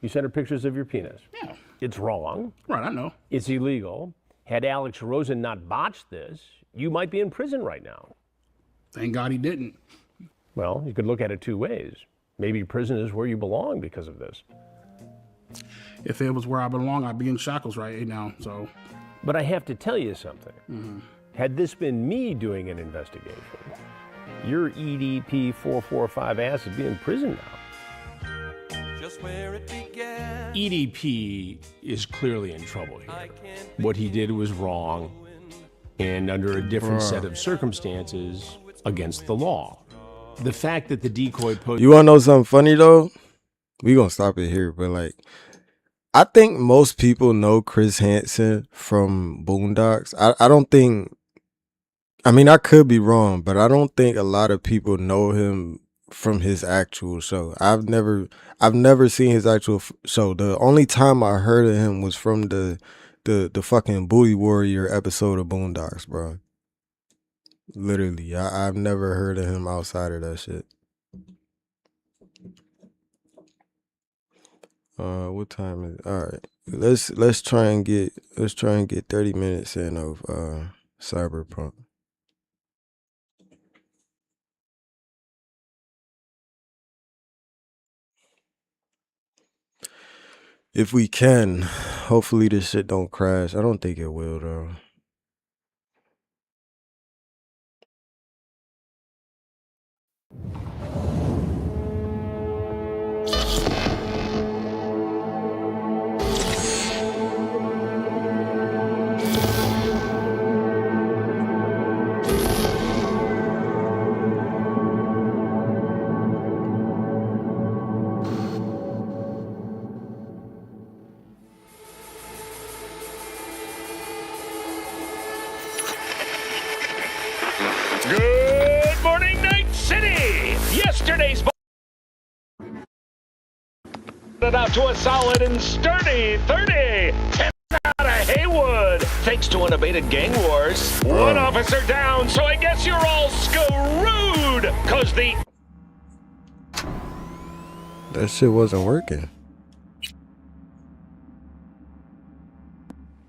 S13: You sent her pictures of your penis?
S11: Yeah.
S13: It's wrong.
S11: Right, I know.
S13: It's illegal. Had Alex Rosen not botched this, you might be in prison right now.
S11: Thank God he didn't.
S13: Well, you could look at it two ways. Maybe prison is where you belong because of this.
S11: If it was where I belong, I'd be in shackles right now, so.
S13: But I have to tell you something.
S11: Mm-hmm.
S13: Had this been me doing an investigation, your EDP 445 ass would be in prison now.
S14: EDP is clearly in trouble here. What he did was wrong, and under a different set of circumstances, against the law. The fact that the decoy post...
S1: You wanna know something funny though? We gonna stop it here, but like, I think most people know Chris Hansen from Boondocks. I don't think... I mean, I could be wrong, but I don't think a lot of people know him from his actual show. I've never seen his actual show. The only time I heard of him was from the fucking Booty Warrior episode of Boondocks, bro. Literally, I've never heard of him outside of that shit. What time is it? All right. Let's try and get 30 minutes in of Cyberpunk. If we can, hopefully this shit don't crash. I don't think it will though.
S12: Good morning, Night City! Yesterday's out to a solid and sturdy 30. 10 out of Haywood, thanks to unabated gang wars. One officer down, so I guess you're all screwed, cause the...
S1: That shit wasn't working.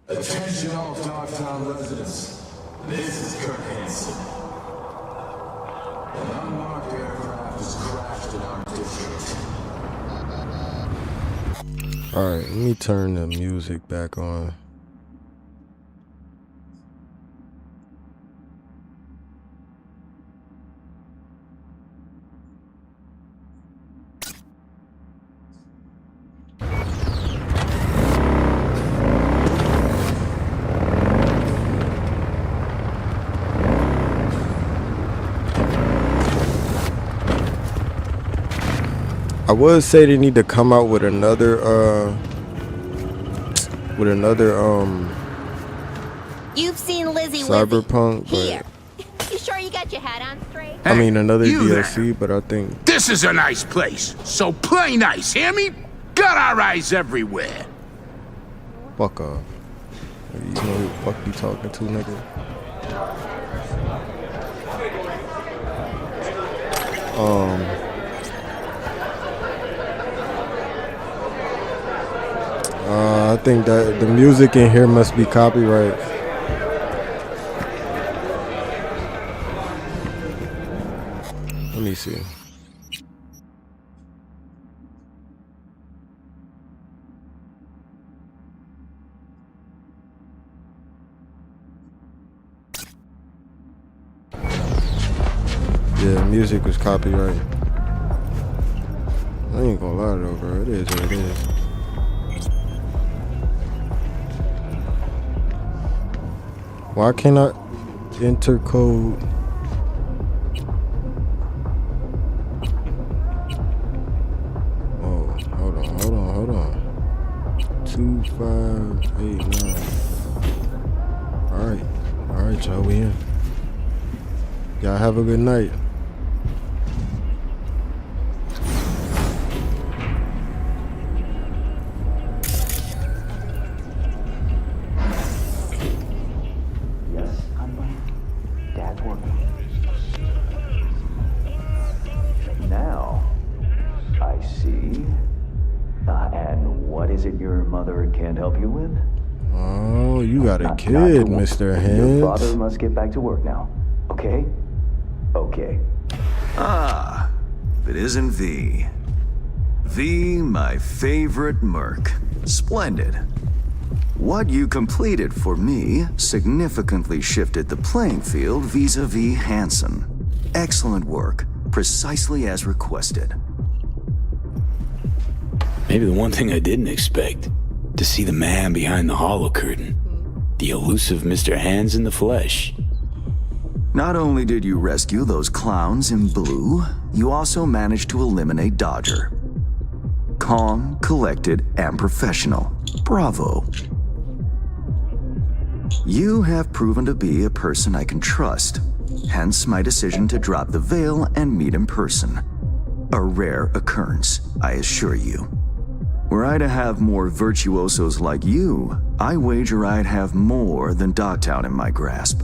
S4: Attention all Dogtown residents. This is Kurt Hansen. An unmarked aircraft has crashed in our district.
S1: Alright, let me turn the music back on. I would say they need to come out with another
S10: You've seen Lizzie
S1: Cyberpunk,
S10: Here. You sure you got your hat on straight?
S1: I mean another
S16: you
S1: DLC, but I think
S16: This is a nice place, so play nice, hear me? Got our eyes everywhere.
S1: fuck off. You know who the fuck you talking to, nigga? I think that the music in here must be copyright. Let me see. Yeah, music was copyright. I ain't gonna lie though, bro. It is what it is. Why can't I enter code? Oh, hold on. 2589. Alright, y'all, we in. Y'all have a good night.
S17: Now, I see. And what is it your mother can't help you with?
S1: Oh, you got a kid, Mr.
S17: Your
S1: Hands.
S17: father must get back to work now. Okay? Okay.
S25: Ah, if it isn't V. V, my favorite merc. Splendid. What you completed for me significantly shifted the playing field vis-a-vis Hansen. Excellent work, precisely as requested.
S26: Maybe the one thing I didn't expect, to see the man behind the hollow curtain. The elusive Mr. Hands in the flesh.
S25: Not only did you rescue those clowns in blue, you also managed to eliminate Dodger. Calm, collected, and professional. Bravo. You have proven to be a person I can trust, hence my decision to drop the veil and meet in person. A rare occurrence, I assure you. Were I to have more virtuosos like you, I wager I'd have more than Dogtown in my grasp.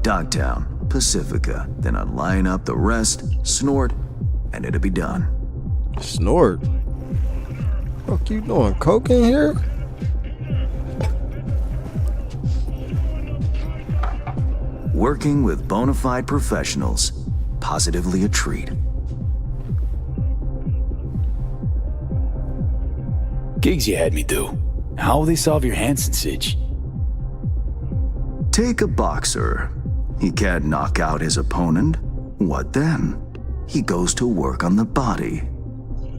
S25: Dogtown, Pacifica, then I'd line up the rest, snort, and it'd be done.
S1: Snort? Fuck you doing? Coke in here?
S25: Working with bona fide professionals. Positively a treat.
S26: Gigs you had me do. How will they solve your Hansen sitch?
S25: Take a boxer. He can't knock out his opponent. What then? He goes to work on the body.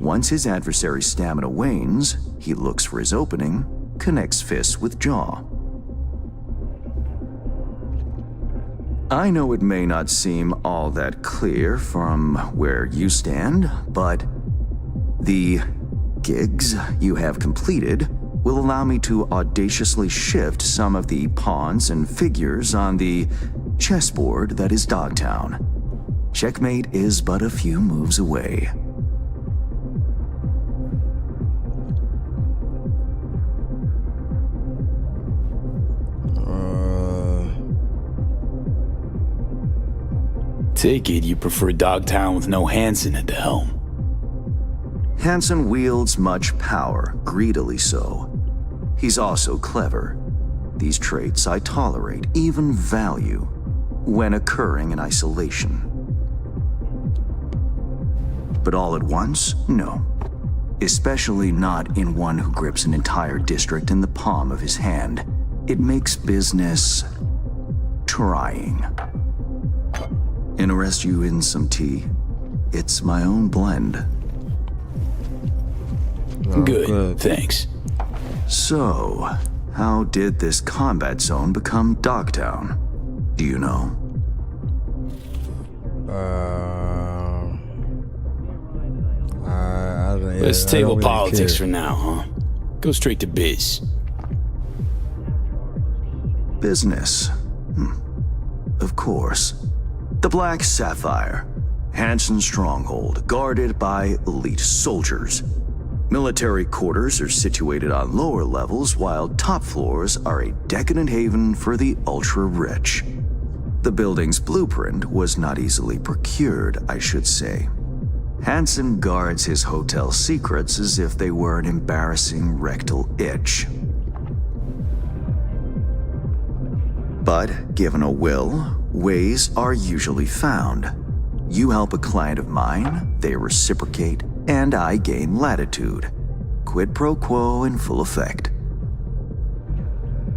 S25: Once his adversary's stamina wanes, he looks for his opening, connects fists with jaw. I know it may not seem all that clear from where you stand, but the gigs you have completed will allow me to audaciously shift some of the pawns and figures on the chessboard that is Dogtown. Checkmate is but a few moves away.
S26: Take it you prefer Dogtown with no Hansen at the helm.
S25: Hansen wields much power, greedily so. He's also clever. These traits I tolerate, even value, when occurring in isolation. But all at once, no. Especially not in one who grips an entire district in the palm of his hand. It makes business trying. Interest you in some tea? It's my own blend.
S26: Good, thanks.
S25: So, how did this combat zone become Dogtown? Do you know?
S26: Let's table politics for now, huh? Go straight to biz.
S25: Business. Of course. The Black Sapphire. Hansen's stronghold, guarded by elite soldiers. Military quarters are situated on lower levels, while top floors are a decadent haven for the ultra-rich. The building's blueprint was not easily procured, I should say. Hansen guards his hotel secrets as if they were an embarrassing rectal itch. But given a will, ways are usually found. You help a client of mine, they reciprocate, and I gain latitude. Quid pro quo in full effect.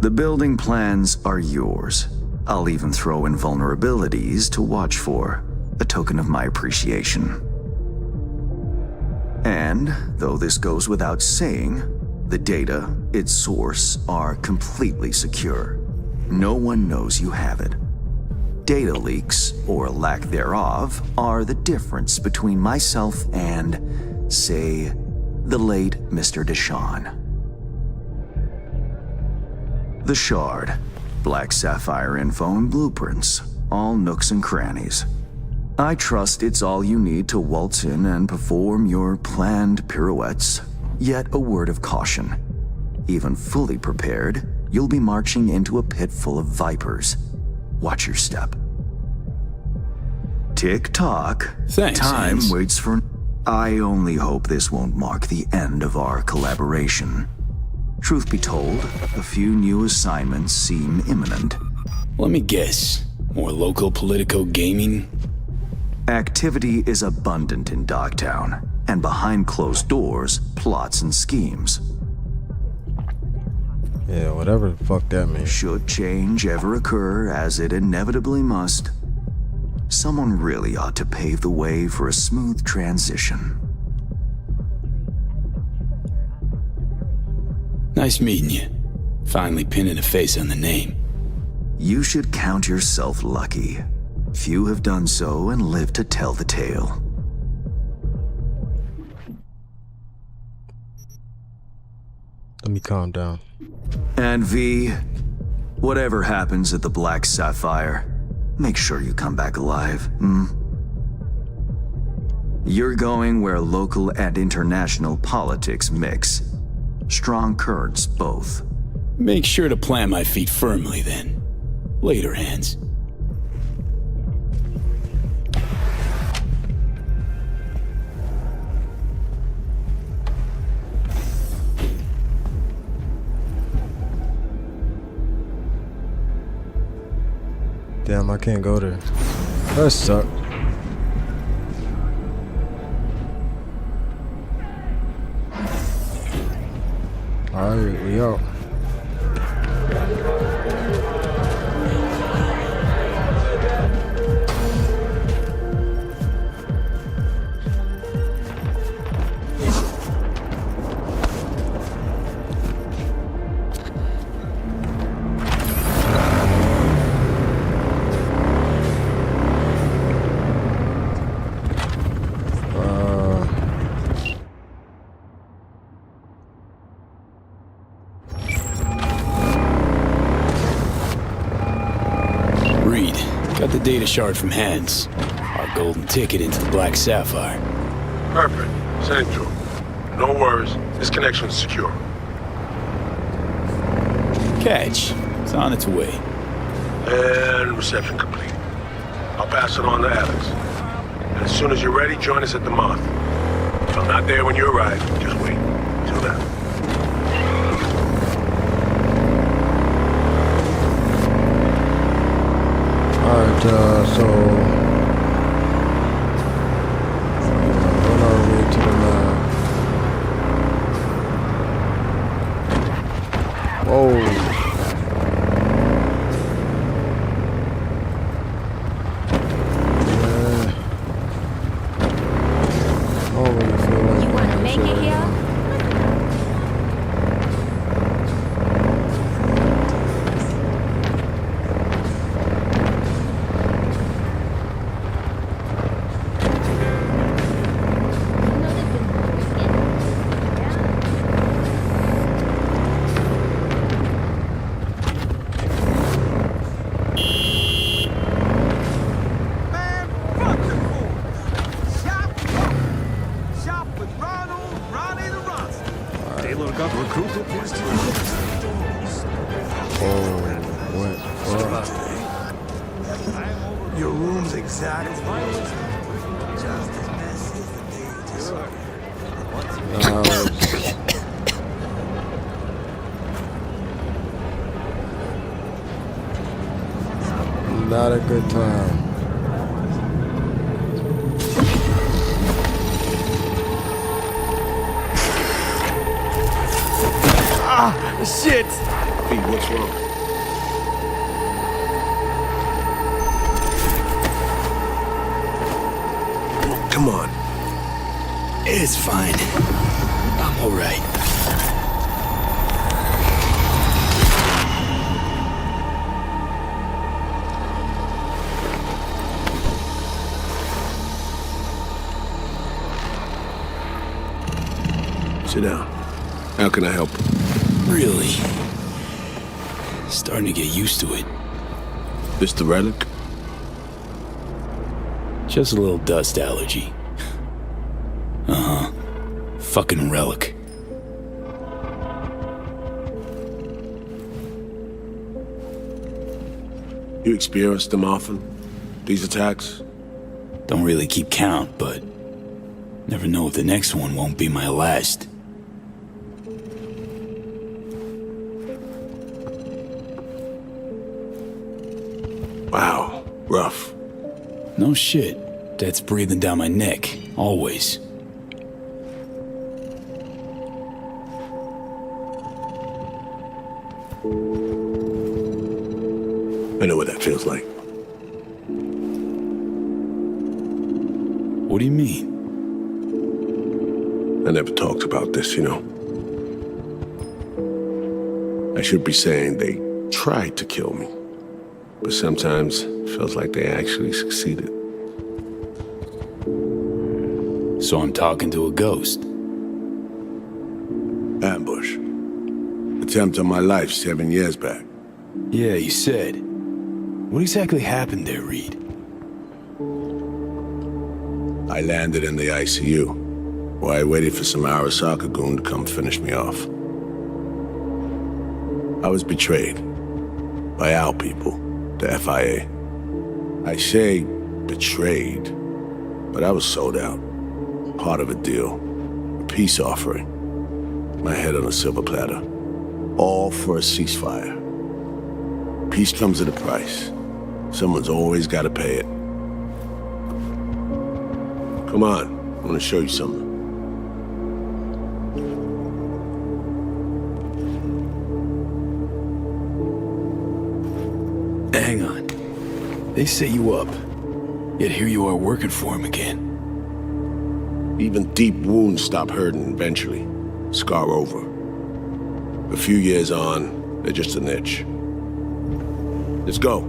S25: The building plans are yours. I'll even throw in vulnerabilities to watch for, a token of my appreciation. And, though this goes without saying, the data, its source, are completely secure. No one knows you have it. Data leaks, or lack thereof, are the difference between myself and, say, the late Mr. Deshawn. The Shard. Black Sapphire info and blueprints. All nooks and crannies. I trust it's all you need to waltz in and perform your planned pirouettes. Yet a word of caution. Even fully prepared, you'll be marching into a pit full of vipers. Watch your step. Tick-tock.
S26: Thanks,
S25: Time
S26: Hans.
S25: waits for... I only hope this won't mark the end of our collaboration. Truth be told, a few new assignments seem imminent.
S26: Let me guess. More local politico gaming?
S25: Activity is abundant in Dogtown, and behind closed doors, plots and schemes.
S1: Yeah, whatever the fuck that means.
S25: Should change ever occur, as it inevitably must, someone really ought to pave the way for a smooth transition.
S26: Nice meeting you. Finally pinning a face on the name.
S25: You should count yourself lucky. Few have done so and lived to tell the tale.
S1: Let me calm down.
S25: And V, whatever happens at the Black Sapphire, make sure you come back alive, You're going where local and international politics mix. Strong currents, both.
S26: Make sure to plant my feet firmly then. Later, Hans.
S1: Damn, I can't go there. That sucks. Alright, we out.
S26: Got the data shard from Hans. Our golden ticket into the Black Sapphire.
S5: Perfect. Send it to him. No worries. This connection's secure.
S26: Catch. It's on its way.
S5: And reception complete. I'll pass it on to Alex. And as soon as you're ready, join us at the Moth. If I'm not there when you arrive, just wait. Till then.
S1: Alright, so run our way to the lab. Whoa. Yeah. I don't really feel like
S10: you want to make it here?
S4: Your room's exactly just as messy as the day just
S1: not a good time.
S4: Ah, shit! Pete, what's wrong? Come on.
S26: It's fine. I'm alright.
S4: Sit down. How can I help?
S26: Really? Starting to get used to it.
S4: This the relic?
S26: Just a little dust allergy. Uh-huh. Fucking relic.
S4: You experience them often? These attacks?
S26: Don't really keep count, but never know if the next one won't be my last.
S4: Wow, rough.
S26: No shit. That's breathing down my neck, always.
S4: I know what that feels like.
S26: What do you mean?
S4: I never talked about this, you know. I should be saying they tried to kill me. But sometimes it feels like they actually succeeded.
S26: So I'm talking to a ghost.
S4: Ambush. Attempt on my life 7 years back.
S26: Yeah, you said. What exactly happened there, Reed?
S4: I landed in the ICU, while I waited for some Arasaka goon to come finish me off. I was betrayed by our people, the FIA. I say betrayed, but I was sold out. Part of a deal, a peace offering. My head on a silver platter. All for a ceasefire. Peace comes at a price. Someone's always got to pay it. Come on, I want to show you something.
S26: Hang on. They set you up, yet here you are working for him again.
S4: Even deep wounds stop hurting eventually. Scar over. A few years on, they're just an itch. Let's go.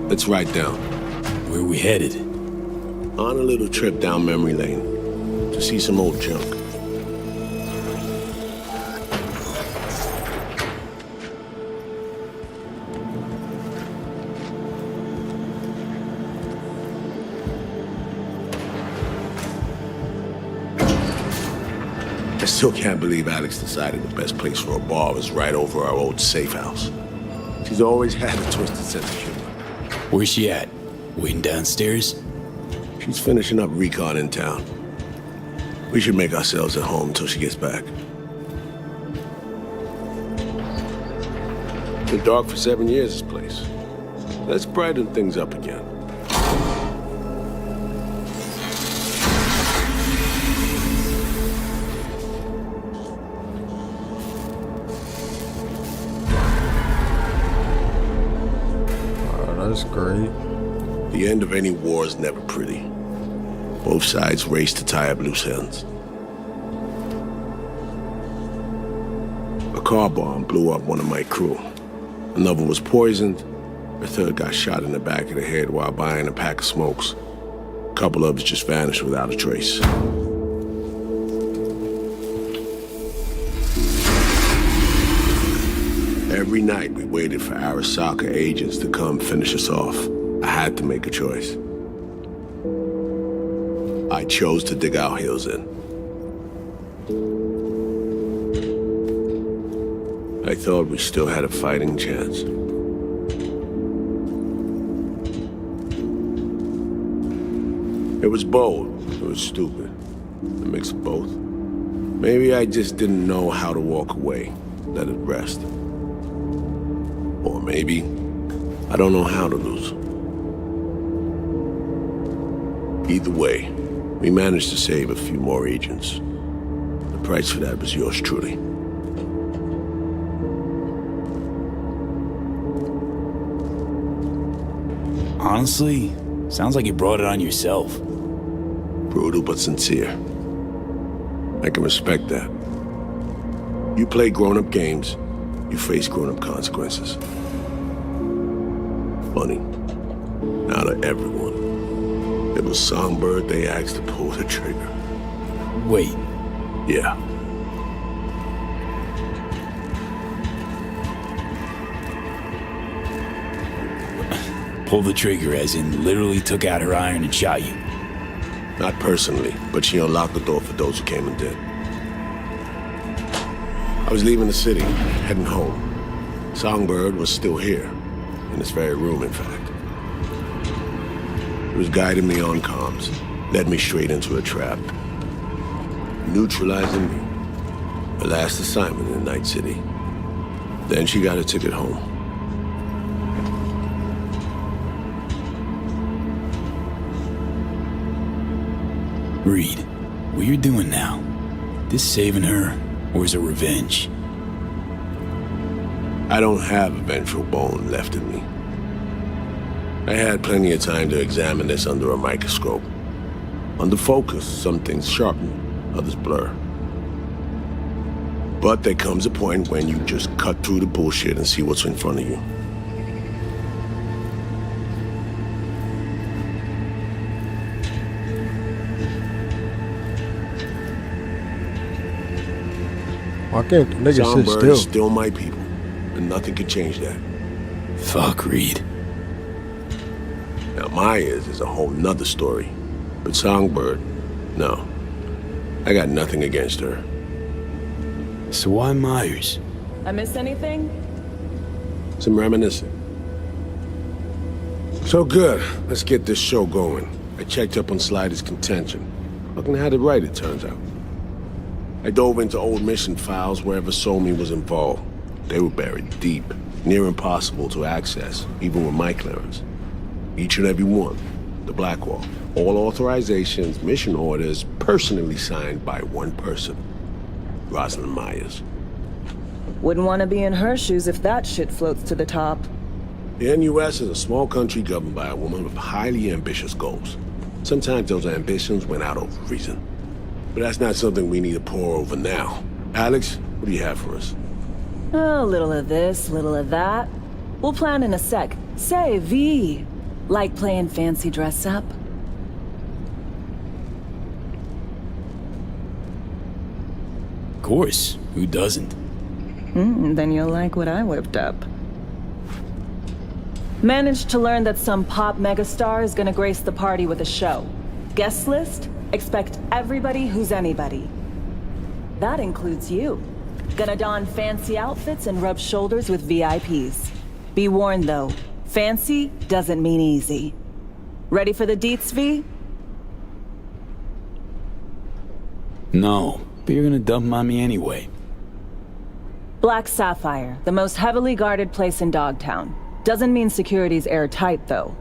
S4: Let's ride down.
S26: Where are we headed?
S4: On a little trip down memory lane to see some old junk. I still can't believe Alex decided the best place for a bar was right over our old safe house. She's always had a twisted sense of humor.
S26: Where's she at? Waiting downstairs?
S4: She's finishing up recon in town. We should make ourselves at home until she gets back. Been dark for 7 years, this place. Let's brighten things up again.
S1: That's great.
S4: The end of any war is never pretty. Both sides race to tie up loose ends. A car bomb blew up one of my crew. Another was poisoned. A third got shot in the back of the head while buying a pack of smokes. A couple others just vanished without a trace. Every night we waited for Arasaka agents to come finish us off. I had to make a choice. I chose to dig our heels in. I thought we still had a fighting chance. It was bold. It was stupid. A mix of both. Maybe I just didn't know how to walk away, let it rest. Or maybe I don't know how to lose. Either way, we managed to save a few more agents. The price for that was yours truly.
S26: Honestly, sounds like you brought it on yourself.
S4: Brutal but sincere. I can respect that. You play grown-up games, you face grown-up consequences. Funny. Out of everyone, it was Songbird they asked to pull the trigger.
S26: Wait.
S4: Yeah.
S26: Pull the trigger as in literally took out her iron and shot you?
S4: Not personally, but she unlocked the door for those who came and did. I was leaving the city, heading home. Songbird was still here, in this very room, in fact. It was guiding me on comms, led me straight into a trap. Neutralizing me. Her last assignment in Night City. Then she got a ticket home.
S26: Reed, what you're doing now, this saving her, or is it revenge?
S4: I don't have a vengeful bone left in me. I had plenty of time to examine this under a microscope. Under focus, some things sharpen, others blur. But there comes a point when you just cut through the bullshit and see what's in front of you.
S1: Why can't the nigga sit
S4: Songbird
S1: still?
S4: is still my people, and nothing can change that.
S26: Fuck, Reed.
S4: Now Myers is a whole nother story, but Songbird, no. I got nothing against her.
S26: So why Myers?
S6: I missed anything?
S4: Some reminiscing. So good, let's get this show going. I checked up on Slider's contention.
S5: Fucking had it right, it turns out. I dove into old mission files wherever Somi was involved. They were buried deep, near impossible to access, even with my clearance. Each and every one, the Blackwall. All authorizations, mission orders, personally signed by one person. Rosalind Myers.
S6: Wouldn't want to be in her shoes if that shit floats to the top.
S5: The NUS is a small country governed by a woman with highly ambitious goals. Sometimes those ambitions went out of reason. But that's not something we need to pour over now. Alex, what do you have for us?
S6: A little of this, little of that. We'll plan in a sec. Say, V, like playing fancy dress up?
S26: Of course, who doesn't?
S6: Then you'll like what I whipped up. Managed to learn that some pop megastar is gonna grace the party with a show. Guest list? Expect everybody who's anybody. That includes you. Gonna don fancy outfits and rub shoulders with VIPs. Be warned though, fancy doesn't mean easy. Ready for the deets, V?
S26: No, but you're gonna dump on me anyway.
S6: Black Sapphire, the most heavily guarded place in Dogtown. Doesn't mean security's airtight though.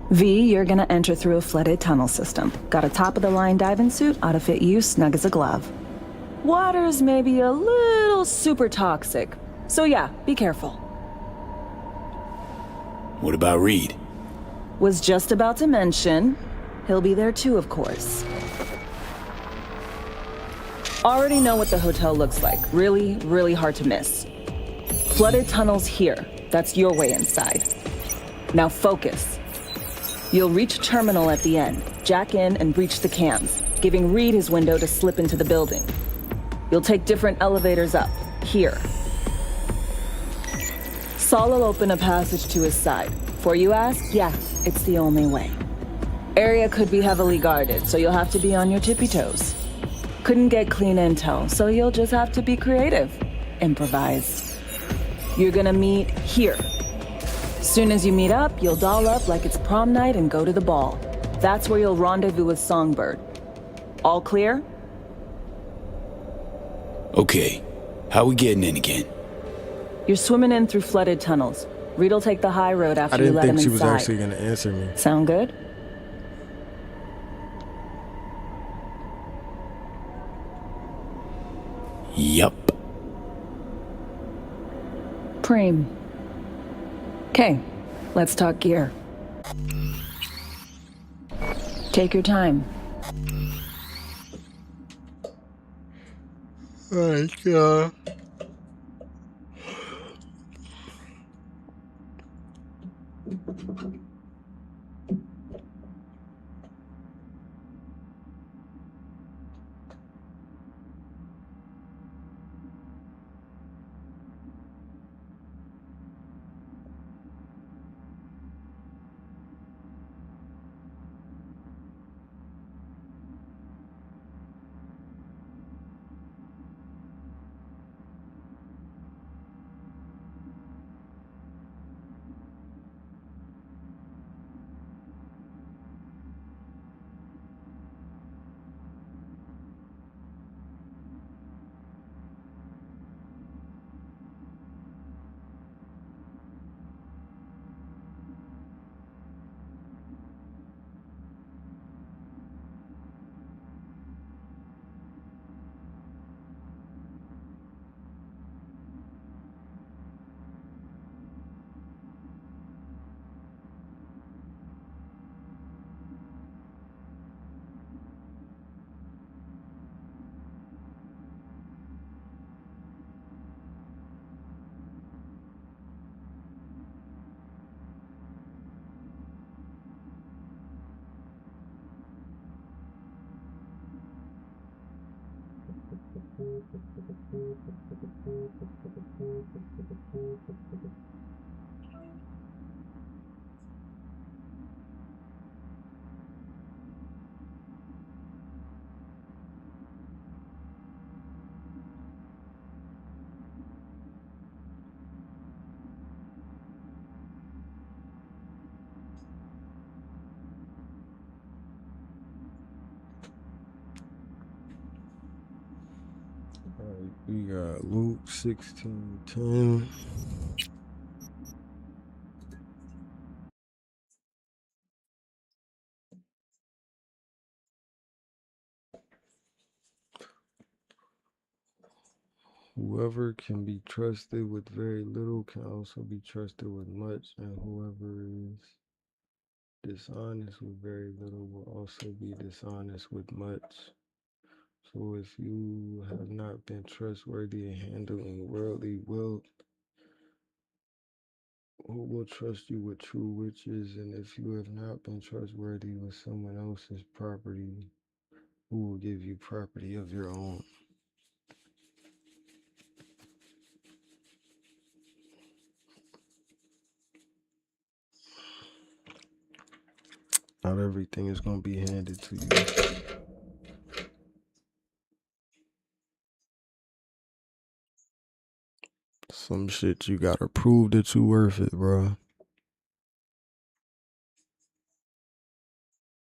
S6: V, you're gonna enter through a flooded tunnel system. Got a top-of-the-line diving suit, ought to fit you snug as a glove. Water's maybe a little super toxic, so yeah, be careful.
S26: What about Reed?
S6: Was just about to mention, he'll be there too, of course. Already know what the hotel looks like. Really, really hard to miss. Flooded tunnels here. That's your way inside. Now focus. You'll reach a terminal at the end, jack in and breach the cams, giving Reed his window to slip into the building. You'll take different elevators up, here. Saul will open a passage to his side. Before you ask, yeah, it's the only way. Area could be heavily guarded, so you'll have to be on your tippy toes. Couldn't get clean intel, so you'll just have to be creative. Improvise. You're gonna meet here. Soon as you meet up, you'll doll up like it's prom night and go to the ball. That's where you'll rendezvous with Songbird. All clear?
S26: Okay, how we getting in again?
S6: You're swimming in through flooded tunnels. Reed'll take the high road after you let him inside.
S1: I didn't think she was actually gonna answer me.
S6: Sound good?
S26: Yup.
S6: Preem. Okay, let's talk gear. Take your time.
S1: God. We got Luke 16:10. Whoever can be trusted with very little can also be trusted with much, and whoever is dishonest with very little will also be dishonest with much. So if you have not been trustworthy in handling worldly wealth, who will trust you with true riches? And if you have not been trustworthy with someone else's property, who will give you property of your own? Not everything is going to be handed to you. Some shit you gotta prove that you worth it, bro.